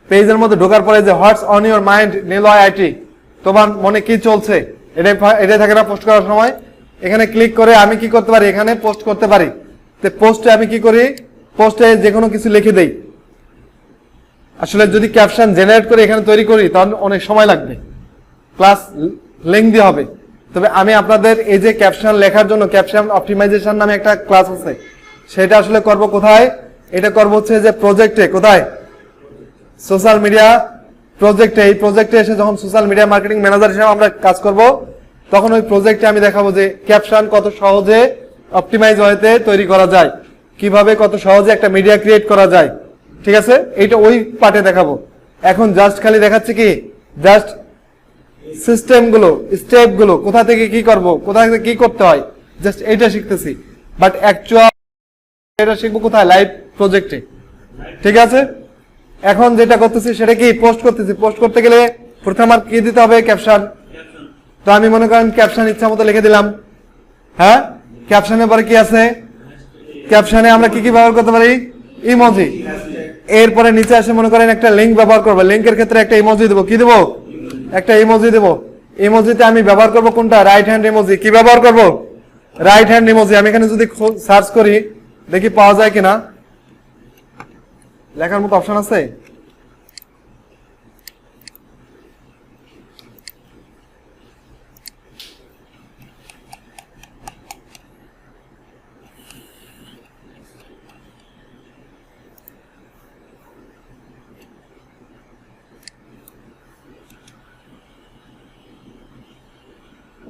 পেজের মধ্যে ঢোকার পরে যে হোয়াটস on your mind Niloy IT, তোমার মনে কি চলছে, এটাই থাকে না পোস্ট করার সময়। এখানে ক্লিক করে আমি কি করতে পারি, এখানে পোস্ট করতে পারি। তো পোস্টে আমি কি করি, পোস্টে যে কোনো কিছু লিখে দেই। আসলে যদি ক্যাপশন জেনারেট করে এখানে তৈরি করি তাহলে অনেক সময় লাগবে, প্লাস লেংদি হবে। তবে আমি আপনাদের এই যে ক্যাপশন লেখার জন্য ক্যাপশন অপটিমাইজেশন নামে একটা ক্লাস আছে, সেটা আসলে করব কোথায়, এটা করব হচ্ছে যে প্রজেক্টে, কোথায়, সোশ্যাল মিডিয়া প্রজেক্টে। এই প্রজেক্টে এসে যখন সোশ্যাল মিডিয়া মার্কেটিং ম্যানেজার হিসেবে আমরা কাজ করব, তখন ওই প্রজেক্টে আমি দেখাবো যে ক্যাপশন কত সহজে অপটিমাইজ হতে তৈরি করা যায়, কিভাবে কত সহজে একটা মিডিয়া ক্রিয়েট করা যায়। ঠিক আছে, এইটা ওই পার্টে দেখাবো। এখন জাস্ট খালি দেখাচ্ছি কি, জাস্ট সিস্টেম গুলো, স্টেপ গুলো, কোথা থেকে কি করব, কোথা থেকে কি করতে হয়, জাস্ট এইটা শিখতেছি। বাট অ্যাকচুয়াল এটা শিখবো কোথায়, লাইভ প্রজেক্টে। ঠিক আছে, এখন যেটা করতেছি সেটা কি, পোস্ট করতেছি। পোস্ট করতে গেলে প্রথমে আমার কি দিতে হবে, ক্যাপশন। তো আমি মনে করেন ক্যাপশন ইচ্ছা মতো লিখে দিলাম। হ্যাঁ, ক্যাপশনের পরে কি আছে, ক্যাপশনে আমরা কি কি ব্যবহার করতে পারি, ইমোজি। এরপরে নিচে আসে মনে করেন একটা লিঙ্ক ব্যবহার করবো, লিঙ্কের ক্ষেত্রে একটা ইমোজি দেবো। কি দেবো, একটা ইমোজি দেবো। ইমোজিতে আমি ব্যবহার করবো কোনটা, রাইট হ্যান্ড ইমোজি। কি ব্যবহার করব, রাইট হ্যান্ড ইমোজি। আমি এখানে যদি সার্চ করি দেখি পাওয়া যায় কিনা, লেখার মতো অপশন আছে।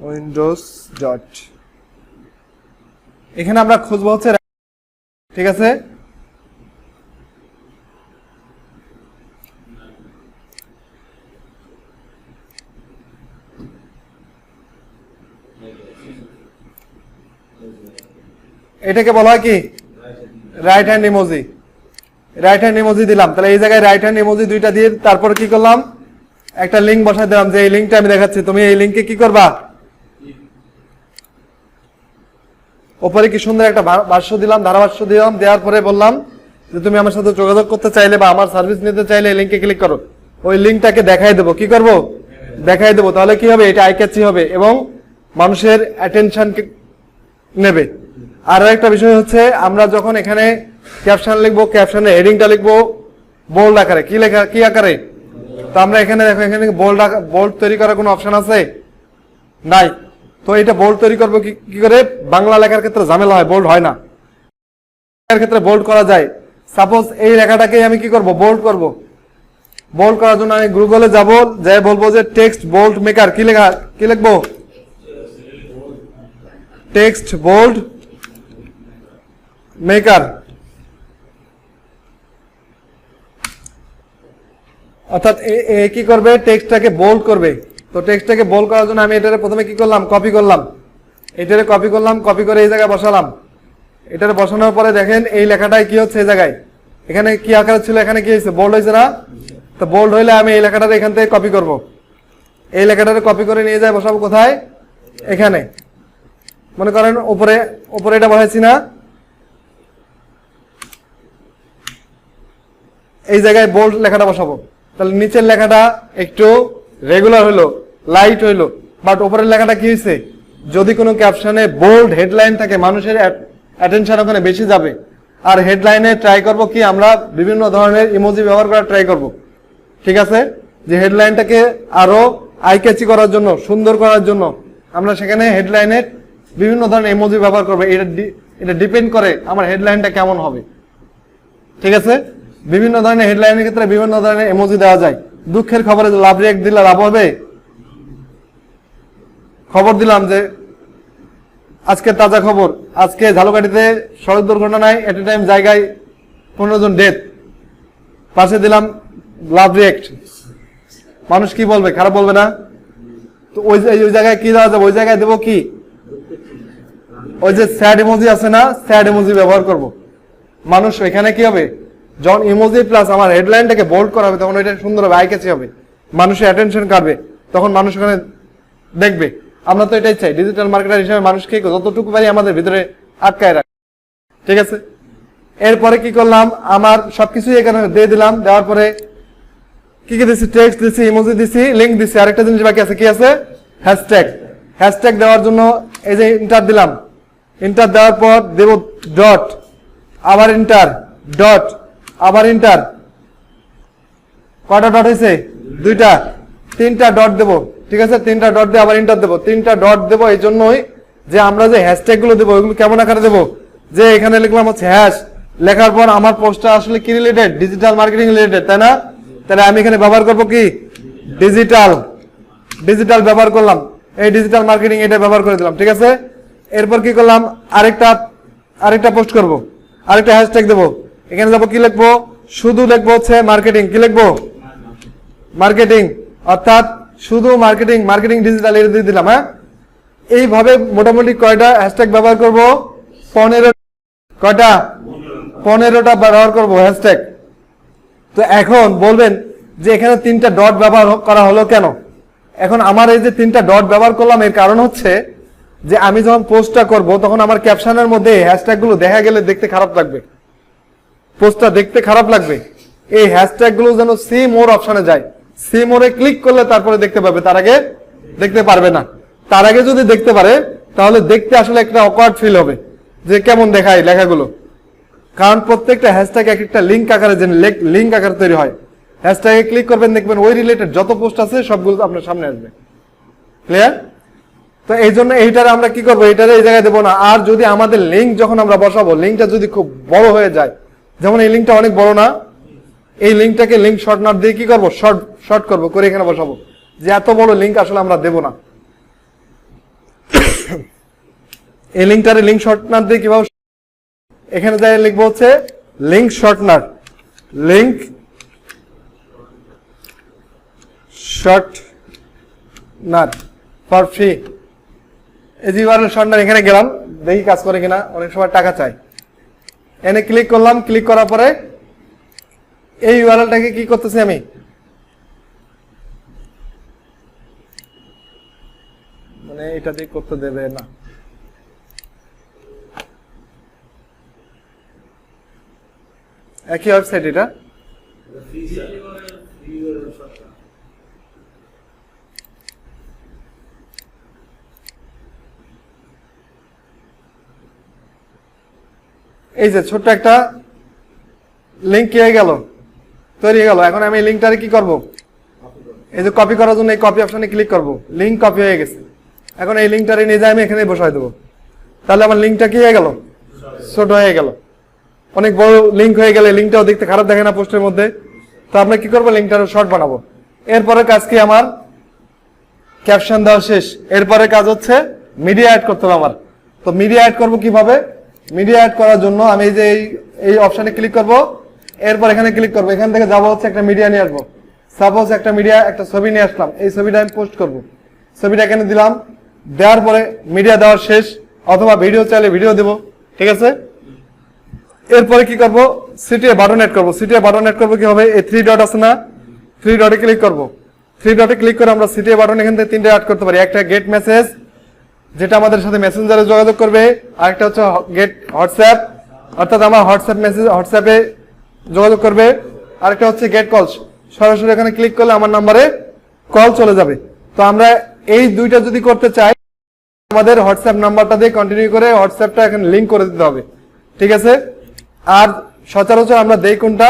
উইন্ডোজ ডট, এখানে আমরা খুঁজবো হচ্ছে, ঠিক আছে, এটাকে বলা হয় কি, right hand emoji. Right hand emoji দিলাম, তাহলে এই জায়গায় রাইট হ্যান্ড ইমোজি দুইটা দিয়ে তারপর কি করলাম, একটা লিঙ্ক বসাই দিলাম, যে এই লিঙ্কটা আমি দেখাচ্ছি, তুমি এই লিঙ্কে কি করবা, ওপরে কি সুন্দর একটা ভাষ্য দিলাম, ধারাভাষ্য দিলাম, দেওয়ার পরে বললাম যে তুমি আমার সাথে যোগাযোগ করতে চাইলে বা আমার সার্ভিস নিতে চাইলে এই লিঙ্কে ক্লিক করো। ওই লিঙ্কটাকে দেখাই দেবো, কি করব, দেখাই দেবো। তাহলে কি হবে, এটা আইক্যাচি হবে এবং মানুষের অ্যাটেনশন নেবে। আরো একটা বিষয় হচ্ছে, আমরা যখন এখানে ক্যাপশন লিখবো, ক্যাপশনে হেডিংটা লিখবো বোল্ড আকারে। কি লেখা, কি আকারে, তো আমরা এখানে দেখো, এখানে বোল্ড তৈরি করার কোনো অপশন আছে, নাই। তো এটা বোল্ড তৈরি করবো কি করে, বাংলা লেখার ক্ষেত্রে ঝামেলা হয়, বোল্ড হয় না। লেখার ক্ষেত্রে বোল্ড করা যায়। সাপোজ এই লেখাটাকে আমি কি করব, বোল্ড করব। বোল্ড করার জন্য আমি গুগলে যাব, যাই বলবো যে টেক্সট বোল্ড মেকার। কি লেখা, কি লিখবো, টেক্সট বোল্ড মেকার। অর্থাৎ কি করবে, টেক্সটটাকে বোল্ড করবে। তো টেক্সটটাকে বোল্ড করার জন্য আমি এটারে প্রথমে কি করলাম, কপি করলাম। এটারে কপি করলাম, কপি করে এই জায়গায় বসালাম। এটারে বসানোর পরে দেখেন এই লেখাটাই কি হচ্ছে, এই জায়গায় এখানে কি আকার ছিল, এখানে কি হয়েছে, বোল্ড হয়েছে না। তো বোল্ড হইলে আমি এই লেখাটারে এখান থেকে কপি করব। এই লেখাটারে কপি করে নিয়ে যাই, বসাবো কোথায়, এখানে। মনে করেন উপরে, উপরে এটা বসাইছি না, এই জায়গায় বোল্ড লেখাটা বসাবো। তাহলে নিচের লেখাটা একটু রেগুলার হইলো, লাইট হইলো, বাট উপরের লেখাটা কি হয়েছে, যদি কোনো ক্যাপশনে বোল্ড হেডলাইন থাকে মানুষের অ্যাটেনশন ওখানে বেশি যাবে। আর হেডলাইনে ট্রাই করব কি, আমরা বিভিন্ন ধরনের ইমোজি ব্যবহার করার ট্রাই করব। ঠিক আছে, যে হেডলাইনটাকে আরো আই ক্যাচি করার জন্য, সুন্দর করার জন্য আমরা সেখানে হেডলাইনে বিভিন্ন ধরনের ইমোজি ব্যবহার করবো। এটা ডিপেন্ড করে আমার হেডলাইনটা কেমন হবে। ঠিক আছে, বিভিন্ন ধরনের হেডলাইনের ক্ষেত্রে বিভিন্ন ধরনের ইমোজি দেওয়া যায়। দুঃখের খবরে লাভ রিয়েক্ট দিলে লাভ হবে, খবর দিলাম যে আজকে তাজা খবর, আজকে ঝালকাঠিতে সড়ক দুর্ঘটনায় এট এ টাইম জায়গায় 15 জন ডেথ, পাশে দিলাম লাভ রিয়েক্ট। মানুষ কি বলবে, খারাপ বলবে না। তো ওই জায়গায় কি দেওয়া যাবে, ওই জায়গায় দেবো কি, ওই যে স্যাড ইমোজি আছে না, স্যাড ইমোজি ব্যবহার করব। মানুষ এখানে কি হবে, যখন ইমোজি প্লাস আমার হেডলাইনটাকে বোল্ড করা হবে তখন ওইটা সুন্দর হবে, আই ক্যাচি হবে, মানুষের অ্যাটেনশন কাটবে। তখন মানুষ ওখানে দেখবে। আমরা তো এটাই চাই, ডিজিটাল মার্কেটার হিসেবে মানুষকে যতটুকু পারি আমাদের ভিতরে আটকায় রাখ, ঠিক আছে। এরপরে কি করলাম, আমার সবকিছুই এখানে দিয়ে দিলাম। দেওয়ার পরে কি কি দিছি, টেক্সট দিছি, ইমোজি দিছি, লিংক দিছি। আরেকটা জিনিস বাকি আছে, কি আছে, হ্যাশট্যাগ। হ্যাশট্যাগ দেওয়ার জন্য এই যে ইন্টার দিলাম, ইন্টার দেওয়ার পর দেব ডট, আবার ইন্টার, ডট, আবার ইন্টার। কয়টা ডট হয়েছে, দুইটা, তিনটা ডট দেব, ঠিক আছে। তিনটা ডট দিয়ে আবার ইন্টার দেবো। তিনটা ডট দেবো এই জন্যই যে আমরা যে হ্যাশট্যাগ গুলো দেবো ওইগুলো কেমন আকারে দেবো, যে এখানে লিখলাম হচ্ছে হ্যাশ, লেখার পর আমার পোস্টটা আসলে কি রিলেটেড, ডিজিটাল মার্কেটিং রিলেটেড, তাই না। তাহলে আমি এখানে ব্যবহার করবো কি, ডিজিটাল, ডিজিটাল ব্যবহার করলাম, এই ডিজিটাল মার্কেটিং এটা ব্যবহার করে দিলাম, ঠিক আছে। এরপর কি করলাম, আরেকটা পোস্ট করব, আরেকটা হ্যাশট্যাগ দেবো। এখানে যাবো, কি লিখবো, শুধু লিখবো হচ্ছে মার্কেটিং, কি লিখবো, মার্কেটিং, অর্থাৎ শুধু মার্কেটিং, মার্কেটিং ডিজিটাল এটা দিয়ে দিলাম। হ্যাঁ, এইভাবে মোটামুটি কয়টা হ্যাশট্যাগ ব্যবহার করব, 15, কয়টা, 15টা ব্যবহার করব হ্যাশট্যাগ। তো এখন বলবেন যে এখানে 3টা ডট ব্যবহার করা হলো কেন। এখন আমার এই যে 3টা ডট ব্যবহার করলাম, এর কারণ হচ্ছে যে আমি যখন পোস্টটা করব তখন আমার ক্যাপশনের মধ্যে হ্যাশট্যাগ গুলো দেখা গেলে দেখতে খারাপ লাগবে, পোস্টটা দেখতে খারাপ লাগবে। এই হ্যাশট্যাগ গুলো যেন সি মোর অপশনে যায়, সি মোরে ক্লিক করলে তারপরে দেখতে পাবে, তার আগে দেখতে পারবে না। তার আগে যদি দেখতে পারে তাহলে দেখতে আসলে একটা অকওয়ার্ড ফিল হবে, যে কেমন দেখায় লেখাগুলো। কারণ প্রত্যেকটা হ্যাশট্যাগ এক একটা লিঙ্ক আকারে, যে লিঙ্ক আকারে তৈরি হয়। হ্যাশট্যাগে ক্লিক করবেন, দেখবেন ওই রিলেটেড যত পোস্ট আছে সবগুলো আপনার সামনে আসবে। ক্লিয়ার? তো এই জন্য এইটারে আমরা কি করবো, এইটারে এই জায়গায় দেবো না। আর যদি আমাদের লিঙ্ক যখন আমরা বসাবো, লিঙ্কটা যদি খুব বড় হয়ে যায়, যেমন এই লিঙ্কটা অনেক বড় না, এই লিঙ্কটাকে লিঙ্ক শর্টনার দিয়ে কি করবো, শর্ট করবো করে এখানে বসাবো। যে এত বড় লিঙ্ক আসলে আমরা দেব না। এই লিঙ্কটারে লিঙ্ক শর্টনার দিয়ে কিভাবে, এখানে যাই লিখবো হচ্ছে link shortener, link shortener for free. এই যে ইউআরএল শর্টনার এখানে গেলাম, দেখি কাজ করে কিনা, অনেক সময় টাকা চাই। এনে ক্লিক করলাম, ক্লিক করার পরে এই ইউআরএলটাকে কি করতেছি আমি, মানে এটা দিয়ে করতে দেবে না, একই ওয়েবসাইট এটা। এই যে ছোট্ট একটা লিঙ্ক কি হয়ে গেল, তৈরি হয়ে গেল। এখন আমি এই লিঙ্কটারে কি করব, এই যে কপি করার জন্য এই কপি অপশনে ক্লিক করব, লিঙ্ক কপি হয়ে গেছে। এখন এই লিঙ্কটারে নিয়ে যাই আমি এখানে বসাই দেবো, তাহলে আমার লিঙ্কটা কি হয়ে গেল, ছোট হয়ে গেল। অনেক বড় লিঙ্ক হয়ে গেলে লিঙ্কটাও দেখতে খারাপ দেখে না পোস্টের মধ্যে। তো আমরা কি করবো, লিঙ্কটারও শর্ট বানাবো। এরপরে কাজ কি, আমার ক্যাপশন দেওয়া শেষ। এরপরে কাজ হচ্ছে মিডিয়া অ্যাড করতে হবে আমার। তো মিডিয়া অ্যাড করবো কিভাবে, মিডিয়া অ্যাড করার জন্য আমি এই যে এই অপশনে ক্লিক করব, এরপর এখানে ক্লিক করবো, এখান থেকে যাবো হচ্ছে একটা মিডিয়া নিয়ে আসবো। সাপোজ একটা মিডিয়া, একটা ছবি নিয়ে আসলাম, এই ছবিটা আমি পোস্ট করব। ছবিটা এখানে দিলাম, দেওয়ার পরে মিডিয়া দেওয়ার শেষ, অথবা ভিডিও চাইলে ভিডিও দেবো, ঠিক আছে। এরপরে কি করব, সিটিএ বাটন অ্যাড করবো। সিটিএ বাটন অ্যাড করবো কি হবে, এই 3 ডট আছে না, 3 ডটে ক্লিক করব। 3 ডটে ক্লিক করে আমরা সিটিএ বাটন এখান থেকে 3টে অ্যাড করতে পারি। একটা গেট মেসেজ, যেটা আমাদের সাথে মেসেঞ্জারে যোগাযোগ করবে। আরেকটা হচ্ছে গেট হোয়াটসঅ্যাপ, অর্থাৎ আমার হোয়াটসঅ্যাপ মেসেজ, হোয়াটসঅ্যাপে যোগাযোগ করবে। আরেকটা হচ্ছে গেট কলস, সরাসরি এখানে ক্লিক করলে আমার নাম্বারে কল চলে যাবে। তো আমরা এই দুইটা যদি করতে চাই, আমাদের হোয়াটসঅ্যাপ নাম্বারটা দিয়ে কন্টিনিউ করে হোয়াটসঅ্যাপটা এখানে লিঙ্ক করে দিতে হবে, ঠিক আছে। আর সচরাচর আমরা দেই কোনটা,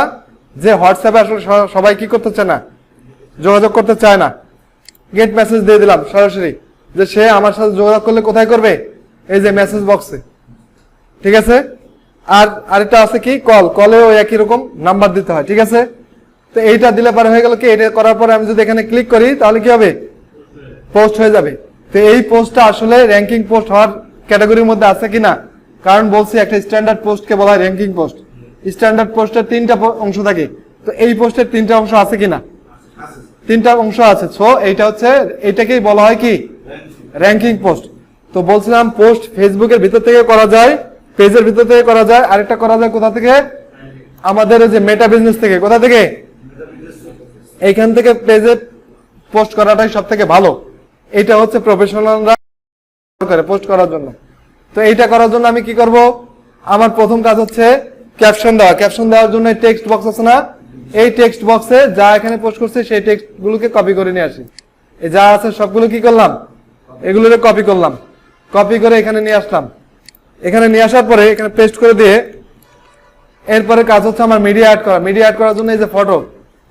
যে হোয়াটসঅ্যাপে আসলে সবাই কি করতে চায় না, যোগাযোগ করতে চায় না। গেট মেসেজ দিয়ে দিলাম সরাসরি, যে সে আমার সাথে যোগাযোগ করলে কোথায় করবে, এই যে মেসেজ বক্সে, ঠিক আছে। আর আরেকটা আছে কি, কল, কলে ওই একই রকম নাম্বার দিতে হয়, ঠিক আছে। তো এইটা দিলে পরে হয়ে গেল কি, এটা করার পরে আমি যদি এখানে ক্লিক করি তাহলে কি হবে, পোস্ট হয়ে যাবে। তো এই পোস্টটা আসলে র্যাঙ্কিং পোস্ট হওয়ার ক্যাটাগরির মধ্যে আছে কিনা, কারণ বলছি একটা স্ট্যান্ডার্ড পোস্টকে বলা হয় র্যাঙ্কিং পোস্ট। স্ট্যান্ডার্ড পোস্টের 3টা অংশ থাকে, তো এই পোস্টের 3টা অংশ আছে কিনা, 3টা অংশ আছে। সো এইটা হচ্ছে, এইটাকেই বলা হয় কি, র্যাঙ্কিং পোস্ট। তো বলছিলাম পোস্ট ফেসবুকের ভিতর থেকে করা যায়, পেজের ভিতর থেকে করা যায়, আরেকটা করা যায় কোথা থেকে, আমাদের যে মেটা বিজনেস থেকে। কোথা থেকে, এইখান থেকে পেজে পোস্ট করাটাই সব থেকে ভালো। এটা হচ্ছে প্রফেশনালরা করে পোস্ট করার জন্য। তো এইটা করার জন্য আমি কি করব, আমার প্রথম কাজ হচ্ছে ক্যাপশন দেওয়া। ক্যাপশন দেওয়ার জন্য টেক্সট বক্স আছে না, এই টেক্সট বক্সে যা এখানে পোস্ট করছে সেই টেক্সট গুলোকে কপি করে নিয়ে আসি। এই যা আছে সবগুলো কি করলাম, এগুলোকে কপি করলাম, কপি করে এখানে নিয়ে আসলাম। এখানে নিয়ে আসার পরে এখানে পেস্ট করে দিয়ে এরপরে কাজ হচ্ছে আমার মিডিয়া অ্যাড করা। মিডিয়া অ্যাড করার জন্য এই যে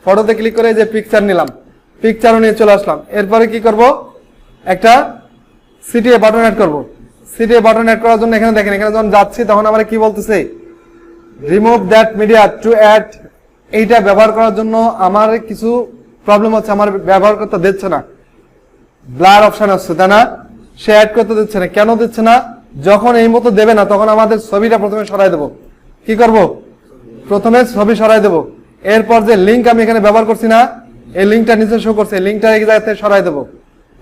ফটোতে ক্লিক করে এই যে পিকচার নিলাম, পিকচারও নিয়ে চলে আসলাম। এরপরে কি করব, একটা সিটিএ বাটন অ্যাড করব। সিটিএ বাটন অ্যাড করার জন্য এখানে দেখেন, এখানে যখন যাচ্ছি তখন আমরা কি বলতেছে, remove that media to add. এইটা ব্যবহার করার জন্য আমার কিছু প্রবলেম হচ্ছে, আমার ব্যবহার করতে দিচ্ছে না, ব্লার অপশন আসছে তাই না, সে অ্যাড করতে দিচ্ছে না। কেন দিচ্ছে না, যখন এই মতো দেবে না তখন আমাদের ছবিটা প্রথমে সরাই দেব। কি করব, প্রথমে ছবি সরাই দেব। এরপর যে লিঙ্ক আমি এখানে ব্যবহার করছি না, এই লিঙ্কটা নিচে শো করছে, লিঙ্কটা এই জায়গাতে সরাই দেব।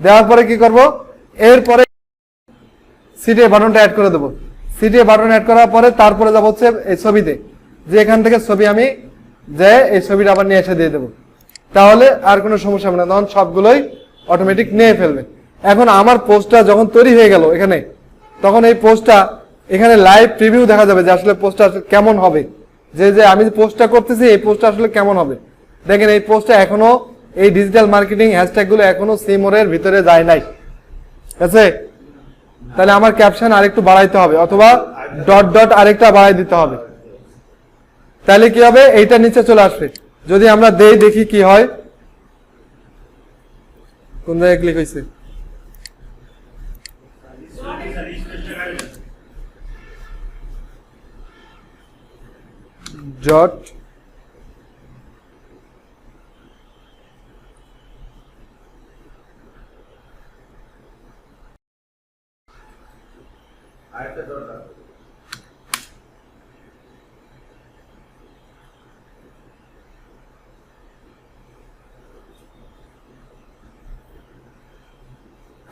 দেওয়ার পরে কি করব, এরপরে সিটিএ বাটনটা অ্যাড করে দেব। সিটিএ বাটন অ্যাড করার পরে তারপরে যাব হচ্ছে এই ছবিতে, যে এখান থেকে ছবি আমি যে এই ছবিটা আবার নিয়ে এসে দিয়ে দেবো। তাহলে আর কোনো সমস্যা হবে না, তখন সবগুলোই অটোমেটিক নিয়ে ফেলবে। এখন আমার পোস্টটা যখন তৈরি হয়ে গেল এখানে, তখন এই পোস্টটা এখানে লাইভ প্রিভিউ দেখা যাবে যে আসলে পোস্টটা কেমন হবে, যে আমি পোস্টটা করতেছি এই পোস্টটা আসলে কেমন হবে। দেখেন এই পোস্টটা এখনো, এই ডিজিটাল মার্কেটিং হ্যাশট্যাগ গুলো এখনো সিমোরের ভিতরে যায় নাই, ঠিক আছে। তাহলে আমার ক্যাপশন আরেকটু বাড়াইতে হবে, অথবা ডট ডট আরেকটা বাড়াই দিতে হবে। তাহলে কি হবে, এইটা নিচে চলে আসবে। যদি আমরা দেখি কি হয়, কোন জায়গায় ক্লিক হয়েছে, ডট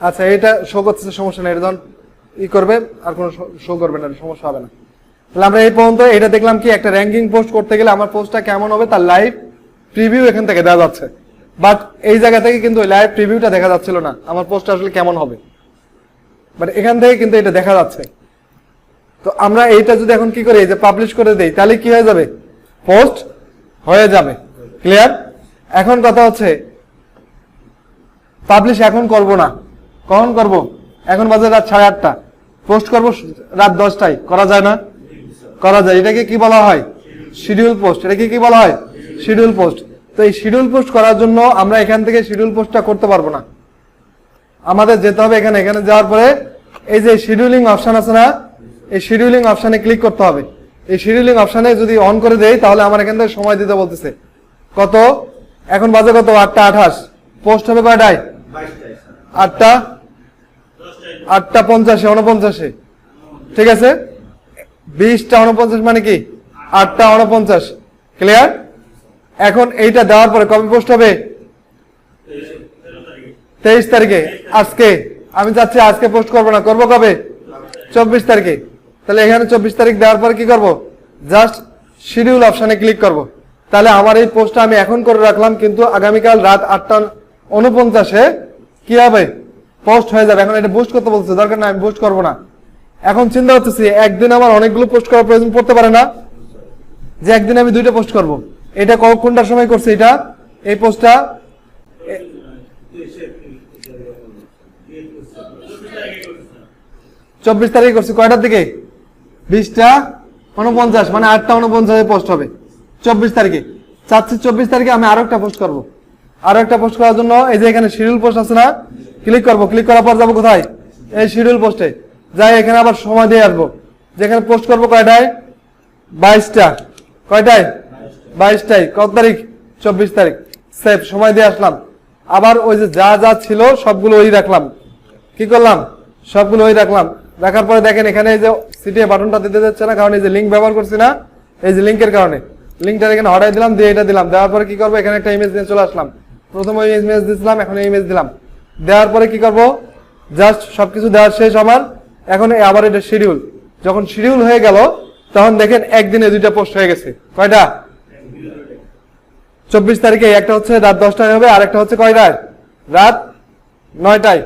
আচ্ছা এটা শো করতেছে, সমস্যা নেই, এটা যখন ই করবে আর কোনো শো করবে না, সমস্যা হবে না। তাহলে আমরা এই পর্যন্ত এটা দেখলাম কি, একটা র্যাঙ্কিং পোস্ট করতে গেলে আমার পোস্টটা কেমন হবে তার লাইভ প্রিভিউ এখান থেকে দেওয়া যাচ্ছে। বাট এই জায়গা থেকে কিন্তু লাইভ প্রিভিউটা দেখা যাচ্ছিল না, আমার পোস্টটা আসলে কেমন হবে, বাট এখান থেকে কিন্তু এটা দেখা যাচ্ছে। তো আমরা এইটা যদি এখন কি করি, এই যে পাবলিশ করে দেই, তাহলে কি হয়ে যাবে, পোস্ট হয়ে যাবে। ক্লিয়ার? এখন কথা হচ্ছে পাবলিশ এখন করব না, কখন করব, এখন বাজে রাত 8:30, পোস্ট করব রাত 10টায়, করা যায় না? করা যায়। এটাকে কি বলা হয়, শিডিউল পোস্ট। এটাকে কি বলা হয়, শিডিউল পোস্ট। তো এই শিডিউল পোস্ট করার জন্য আমরা এখান থেকে শিডিউল পোস্টটা করতে পারবো না, আমাদের যেতে হবে এখানে। এখানে যাওয়ার পরে এই যে শিডিউলিং অপশন আছে না, এই শিডিউলিং অপশনে ক্লিক করতে হবে। এই শিডিউলিং অপশনে যদি অন করে দেই তাহলে আমার এখান থেকে সময় দিতে বলতেছে কত, এখন বাজে কত, 8:28, পোস্ট হবে কয়টায়, 8:50, 49, ঠিক আছে। 20:49 মানে কি 8:49, ক্লিয়ার? এখন এইটা দেওয়ার পরে কবে পোস্ট হবে, 23 তারিখে। আজকে আমি চাচ্ছি আজকে পোস্ট করবো না, করবো কবে, 24 তারিখে। তাহলে এখানে 24 তারিখ দেওয়ার পরে কি করব, জাস্ট শিডিউল অপশনে ক্লিক করব। তাহলে আমার এই পোস্টটা আমি এখন করে রাখলাম, কিন্তু আগামীকাল রাত 8:49 কি হবে, পোস্ট হয়ে যাবে। এখন এটা বুস্ট করতে বলছে, দরকার না, আমি বুস্ট করবো না। এখন চিন্তা করতেছি একদিন আমার অনেকগুলো পোস্ট করার প্রয়োজন পড়তে পারে না, যে একদিন আমি 2টা পোস্ট করব। এটা কোনটার সময় করছে, এটা এই পোস্টটা 24 তারিখে করছি, কয়টার দিকে, 20:49, মানে 8:49 পোস্ট হবে 24 তারিখে। চাচ্ছি 24 তারিখে আমি আরো একটা পোস্ট করবো। আরো একটা পোস্ট করার জন্য এই যে এখানে শিডিউল পোস্ট আছে না, ক্লিক করবো। ক্লিক করার পর যাবো কোথায়, এই শিডিউল পোস্টে যাই, এখানে আবার সময় দিয়ে আসবো, যেখানে পোস্ট করবো কয়টায়, 22টা, কয়টায়, 22টায়, কত তারিখ, 24 তারিখ। সেভ, সময় দিয়ে আসলাম। আবার ওই যে যা যা ছিল সবগুলো ওই রাখলাম, কি করলাম, সবগুলো ওই রাখলাম। রাখার পরে দেখেন এখানে এই যে সিটিএ বাটনটা দিতে যাচ্ছে না, কারণ এই যে লিঙ্ক ব্যবহার করছি না, এই যে লিঙ্কের কারণে লিঙ্কটা এখানে হটাই দিলাম, দিয়ে এটা দিলাম। দেওয়ার পরে কি করবো, এখানে একটা ইমেজ নিয়ে চলে আসলাম। প্রথমে ওই ইমেজ দিয়েছিলাম, এখন এই ইমেজ দিলাম। দেওয়ার পরে কি করবো, জাস্ট সবকিছু দেওয়ার শেষ আমার। এখন আবার এটা শিডিউল, যখন শিডিউল হয়ে গেল তখন দেখেন একদিনে 2টা পোস্ট হয়ে গেছে। কয়টা, 24 তারিখে একটা হচ্ছে রাত 10টায় হবে, আর একটা হচ্ছে কয়টায়, রাত 9টায়,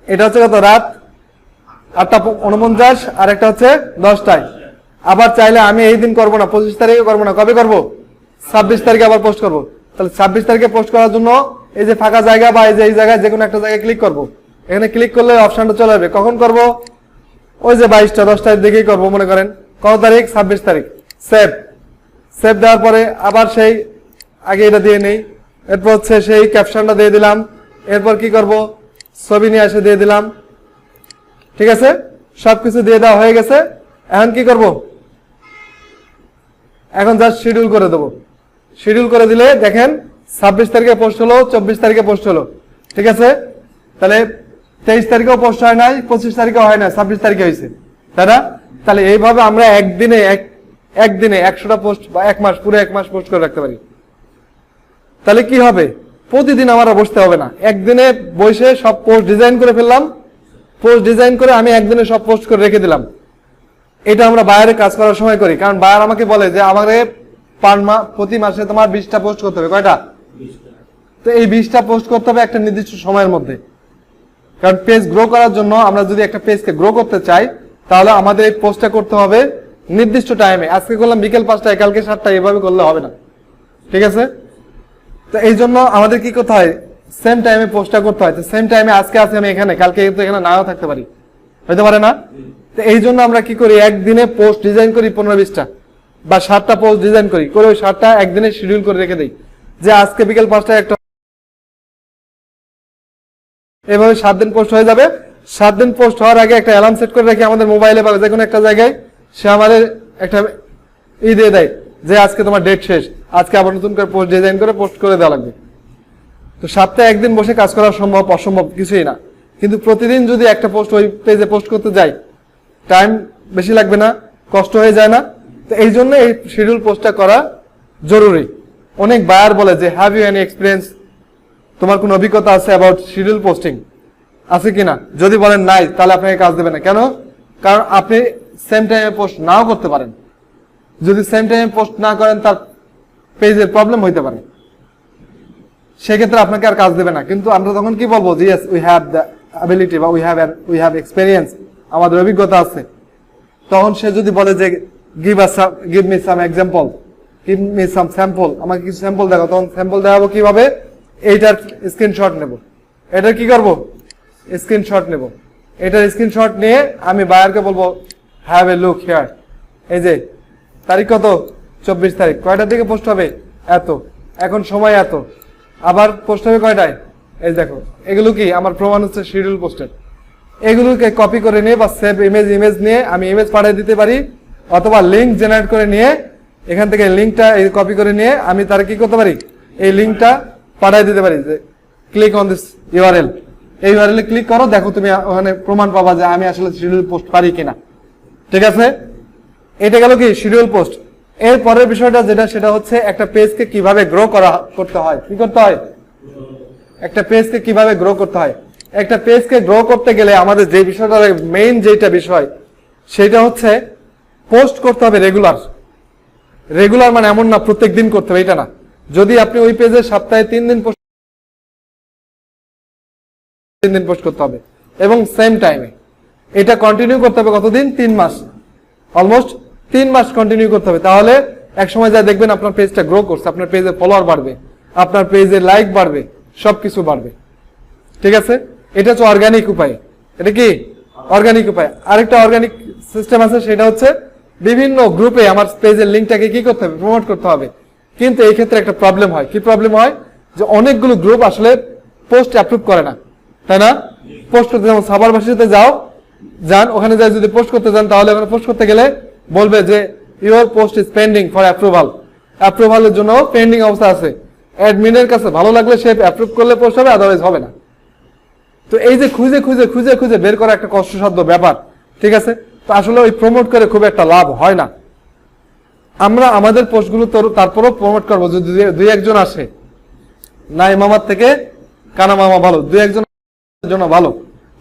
এটা হচ্ছে কত রাত 8:49, আর একটা হচ্ছে 10টায়। আবার চাইলে আমি এই দিন করবো না, 25 তারিখে করবো না, কবে করবো? 26 তারিখে আবার পোস্ট করবো। তাহলে 26 তারিখে পোস্ট করার জন্য এই যে ফাঁকা জায়গা বা এই যে এই জায়গায় যে কোনো একটা জায়গায় ক্লিক করবো। এখানে ক্লিক করলে অপশনটা চলে আসবে। কখন করবো? ওই যে 22টা 10টার দিকেই করবো মনে করেন। কত তারিখ? 26 তারিখ। সেভ সেভ দেওয়ার পরে আবার সেই আগে এটা দিয়ে নেই, এরপর হচ্ছে সেই ক্যাপশনটা দিয়ে দিলাম, এরপর কি করব? ছবি নিয়ে এসে দিয়ে দিলাম। ঠিক আছে, সবকিছু দিয়ে দেওয়া হয়ে গেছে। এখন কি করব? এখন জাস্ট শিডিউল করে দেবো। শিডিউল করে দিলে দেখেন 26 তারিখে পোস্ট হলো, 24 তারিখে পোস্ট হলো। ঠিক আছে, তাহলে 23 তারিখেও পোস্ট হয় নাই, 25 তারিখেও হয় না, 26 তারিখে হয়েছে, তাই না? তাহলে এইভাবে আমরা একদিনে 100টা পোস্ট বা পুরো এক মাস পোস্ট করে রাখতে পারি। তাহলে কি হবে? প্রতিদিন আমার বসতে হবে না, একদিনে বসে সব পোস্ট ডিজাইন করে ফেললাম। পোস্ট ডিজাইন করে আমি একদিনে সব পোস্ট করে রেখে দিলাম। এটা আমরা বায়ারে কাজ করার সময় করি, কারণ বায়ার আমাকে বলে যে আমাকে প্রতি মাসে তোমার 20টা পোস্ট করতে হবে। কয়টা? তো এই 20টা পোস্ট করতে হবে একটা নির্দিষ্ট সময়ের মধ্যে। কারণ পেজ গ্রো করার জন্য আমরা যদি একটা পেজকে গ্রো করতে চাই, তাহলে আমাদের এই পোস্টটা করতে হবে নির্দিষ্ট টাইমে। আজকে করলাম বিকেল 5টায়, কালকে 7টায়, এভাবে করলে হবে না। ঠিক আছে, তো এই জন্য আমাদের কি করতে হয়? সেম টাইমে পোস্টটা করতে হয়। তো সেম টাইমে আজকে আছি আমি এখানে, কালকে কিন্তু এখানে নাও থাকতে পারি, হইতে পারে না? তো এই জন্য আমরা কি করি? একদিনে পোস্ট ডিজাইন করি 15-20টা বা 7টা পোস্ট ডিজাইন করি, করে ওই 7টা একদিনে শিডিউল করে রেখে দিই যে আজকে বিকেল 5টায় একটা, এভাবে 7 দিন পোস্ট হয়ে যাবে। 7 দিন পোস্ট হওয়ার আগে একটা অ্যালার্ম সেট করে রাখি আমাদের মোবাইলে বা যে কোনো একটা জায়গায়। সে আমাদের একটা দিয়ে দেয় যে আজকে তোমার ডেট শেষ, আজকে আবার নতুন করে পোস্ট ডিজাইন করে পোস্ট করে দেওয়া লাগবে। তো সপ্তাহে একদিন বসে কাজ করা সম্ভব? অসম্ভব কিছুই না। কিন্তু প্রতিদিন যদি একটা পোস্ট ওই পেজে পোস্ট করতে যাই, টাইম বেশি লাগবে না? কষ্ট হয়ে যায় না? তো এই জন্য এই শিডিউল পোস্টটা করা জরুরি। অনেক বায়ার বলে যে হ্যাভ ইউ এনি এক্সপিরিয়েন্স, তোমার কোনো অভিজ্ঞতা আছে অ্যাবাউট শিডিউল পোস্টিং, আছে কিনা? যদি বলেন নাই, তাহলে আপনাকে কাজ দেবে না। কেন? কারণ আপনি সেম টাইমে পোস্ট নাও করতে পারেন। যদি সেম টাইমে পোস্ট না করেন, তার পেজের প্রবলেম হইতে পারে, সেক্ষেত্রে আপনাকে আর কাজ দেবে না। কিন্তু আমরা তখন কি বলবো? যে yes we have the ability বা উই হ্যাভ এক্সপেরিয়েন্স, আমাদের অভিজ্ঞতা আছে। তখন সে যদি বলে যে give me some example, give me some sample, আমাকে কিছু স্যাম্পল দেখো, তখন স্যাম্পল দেখাবো কিভাবে? এইটার স্ক্রিনশট নেব। এটার কি করব? স্ক্রিনশট নেব। এটার স্ক্রিনশট নিয়ে আমি বায়ারকে বলবো হ্যাভ এ লুক হিয়ার, এই যে তারিখ কত? 24 তারিখ। কয়টার দিকে পোস্ট হবে? এত, এখন সময় এত, আবার পোস্ট হবে কয়টায়? এই দেখো, এগুলো কি আমার প্রমাণ হচ্ছে শিডিউল পোস্টের। এগুলোকে কপি করে নিয়ে বা সেভ ইমেজ নিয়ে আমি ইমেজ পাঠিয়ে দিতে পারি, অথবা লিঙ্ক জেনারেট করে নিয়ে এখান থেকে লিঙ্কটা কপি করে নিয়ে আমি তার কি করতে পারি? এই লিঙ্কটা পাঠিয়ে দিতে পারি যে ক্লিক অন দিস ইউআরএল, এই ইউআরএল ক্লিক করো, দেখো তুমি ওখানে প্রমাণ পাবা যে আমি আসলে শিডিউল পোস্ট পারি কিনা। ঠিক আছে, এটা গেল কি শিডিউল পোস্ট। এর পরের বিষয়টা যেটা, সেটা হচ্ছে একটা পেজকে কিভাবে গ্রো করতে হয়। কি করতে হয়? একটা পেজকে কিভাবে গ্রো করতে হয়। একটা পেজকে গ্রো করতে গেলে আমাদের যে বিষয়টা মেইন যেটা বিষয়, সেটা হচ্ছে পোস্ট করতে হবে রেগুলার। রেগুলার মানে এমন না প্রত্যেক দিন করতে হবে, এটা না। যদি আপনি ওই পেজে সপ্তাহে 3 দিন পোস্ট করতে হবে এবং সেম টাইমে। এটা কন্টিনিউ করতে হবে কতদিন? 3 মাস, অলমোস্ট 3 মাস কন্টিনিউ করতে হবে। তাহলে এক সময় যা দেখবেন আপনার পেজটা গ্রো করছে, আপনার পেজের ফলোয়ার বাড়বে, আপনার পেজের লাইক বাড়বে, সবকিছু বাড়বে। ঠিক আছে, এটা হচ্ছে অর্গানিক উপায়। এটা কি অর্গানিক উপায়। আরেকটা অর্গানিক সিস্টেম আছে, সেটা হচ্ছে বিভিন্ন গ্রুপে আমার পেজের লিঙ্কটাকে কি করতে হবে? প্রমোট করতে হবে। কিন্তু এই ক্ষেত্রে একটা প্রবলেম হয়। কি প্রবলেম হয়? যে অনেকগুলো গ্রুপ আসলে পোস্ট অ্যাপ্রুভ করে না, তাই না? পোস্ট করতে যেমন সাভার ভাষাতে যান, ওখানে যাই যদি পোস্ট করতে যান, তাহলে ওখানে পোস্ট করতে গেলে বলবে যে your post is pending for approval. অ্যাপ্রুভালের জন্য পেন্ডিং অবস্থা আছে। অ্যাডমিনের কাছে ভালো লাগলে সে অ্যাপ্রুভ করলে পোস্ট হবে, আদারওয়াইজ হবে না। তো এই যে খুঁজে বের করা একটা কষ্টসাধ্য ব্যাপার। ঠিক আছে, তো আসলে ওই প্রমোট করে খুব একটা লাভ হয় না। আমরা আমাদের পোস্টগুলো তারপরও প্রমোট করবো যদি 2-1 জন আসে। না ইমামার থেকে কানা মামা ভালো, 2-1 জনের জন্য ভালো।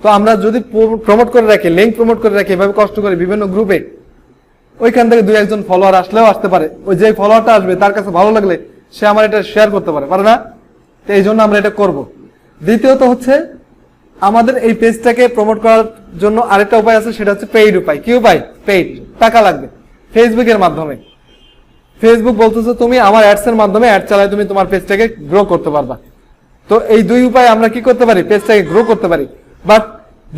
তো আমরা যদি প্রমোট করে রাখি, লিঙ্ক প্রমোট করে রাখি, এভাবে কষ্ট করে বিভিন্ন গ্রুপে, ওইখান থেকে 2-1 জন ফলোয়ার আসলেও আসতে পারে। ওই যে ফলোয়ারটা আসবে তার কাছে ভালো লাগলে সে আমার এটা শেয়ার করতে পারে না? তো এই জন্য আমরা এটা করব। দ্বিতীয়ত হচ্ছে আমাদের এই পেজটাকে প্রমোট করার জন্য আরেকটা উপায় আছে, সেটা হচ্ছে পেইড উপায়। কি উপায়? পেইড, টাকা লাগবে ফেসবুকের মাধ্যমে। ফেসবুক বলতেছে তুমি আমার অ্যাডস এর মাধ্যমে অ্যাড চালায় তুমি তোমার পেজটাকে গ্রো করতে পারবা। তো এই দুই উপায় আমরা কি করতে পারি? পেজটাকে গ্রো করতে পারি। বাট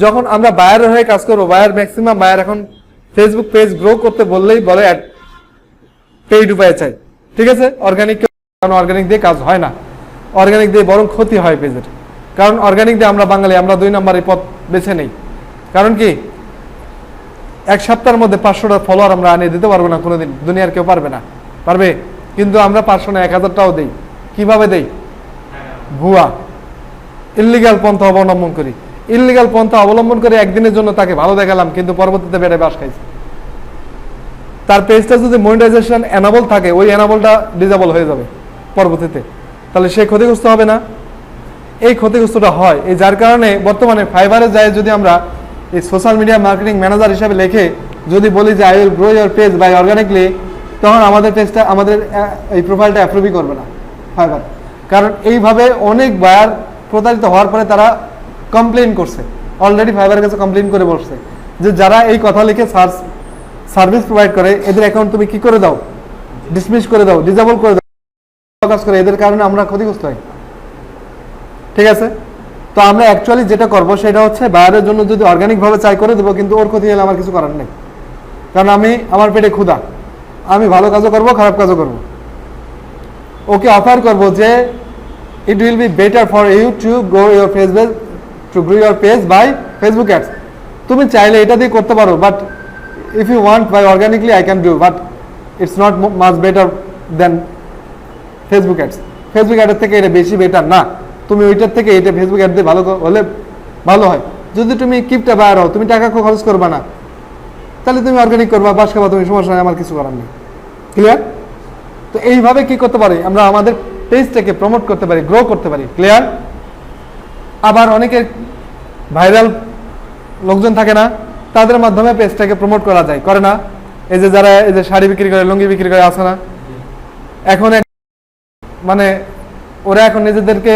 যখন আমরা বায়ারের হয়ে কাজ করবো, ম্যাক্সিমাম বায়ার এখন ফেসবুক পেজ গ্রো করতে বললেই বলে পেইড উপায় চাই। ঠিক আছে, অর্গানিক, কারণ অর্গানিক দিয়ে কাজ হয় না, অর্গানিক দিয়ে বরং ক্ষতি হয় পেজের। কারণ অর্গানিক দিয়ে আমরা বাঙালি, আমরা 2 নম্বরের পথ বেছে নেই। কারণ কি, এক সপ্তাহের মধ্যে 500টা ফলোয়ার আমরা আনিয়ে দিতে পারবো না কোনোদিন, দুনিয়ার কেউ পারবে না। পারবে? কিন্তু আমরা 500 না 1000টাও দেই। কিভাবে দেই? ভুয়া, ইল্লিগাল পন্থা অবলম্বন করি। ইল্লিগাল পন্থা অবলম্বন করে একদিনের জন্য তাকে ভালো দেখালাম, কিন্তু পরবর্তীতে বেড়ে বাস খাইছে। তার পেজটা যদি মনিটাইজেশন এনাবল থাকে, ওই এনাবলটা ডিজেবল হয়ে যাবে পরবর্তীতে, তাহলে সে ক্ষতিগ্রস্ত হবে না? এই ক্ষতিগ্রস্তটা হয়। এই যার কারণে বর্তমানে ফাইবারে যায় যদি আমরা এই সোশ্যাল মিডিয়া মার্কেটিং ম্যানেজার হিসাবে লিখে যদি বলি যে I will grow your page by organically, তখন আমাদের পেজটা, আমাদের এই প্রোফাইলটা অ্যাপ্রুভই করবে না ফাইবার। কারণ এইভাবে অনেক বায়ার প্রতারিত হওয়ার পরে তারা কমপ্লেন করছে, অলরেডি ফাইবারের কাছে কমপ্লেন করে বসছে যে যারা এই কথা লিখে সার্ভিস প্রোভাইড করে এদের অ্যাকাউন্ট তুমি কি করে দাও? ডিসমিস করে দাও, ডিসেবল করে দাও, কাজ করে। এদের কারণে আমরা ক্ষতিগ্রস্ত হই। ঠিক আছে, তো আমরা অ্যাকচুয়ালি যেটা করব সেটা হচ্ছে বায়ারের জন্য যদি অর্গানিক ভাবে চাই করে দেবো, কিন্তু ওর ক্ষতি হলে আমার কিছু করার নেই। কারণ আমার পেটে ক্ষুধা, আমি ভালো কাজও করব, খারাপ কাজও করব। ওকে অফার করব যে it will be better for you to grow your page by Facebook ads. তুমি চাইলে এটা দিয়ে করতে পারো, but if you want by organically I can do, but it's not much better than Facebook ads. Facebook অ্যাডের থেকে এটা বেশি বেটার না, তুমি ওইটার থেকে এটা ফেসবুক অ্যাড দিয়ে ভালো হলে ভালো হয়। যদি তুমি কিপটা বায়ার হও, তুমি টাকা খরচ করবা না, তাহলে তুমি অর্গানিক করবা, বাস খাবা, তুমি সমস্যা নেই, আমার কিছু করার নেই। ক্লিয়ার? তো এইভাবে কি করতে পারি আমরা? আমাদের পেজটাকে প্রমোট করতে পারি, গ্রো করতে পারি। ক্লিয়ার? আবার অনেকের ভাইরাল লোকজন থাকে না, তাদের মাধ্যমে পেজটাকে প্রমোট করা যায়, করে না? এই যে যারা এই যে শাড়ি বিক্রি করে, লুঙ্গি বিক্রি করে, আছে না? এখন মানে ওরা এখন নিজেদেরকে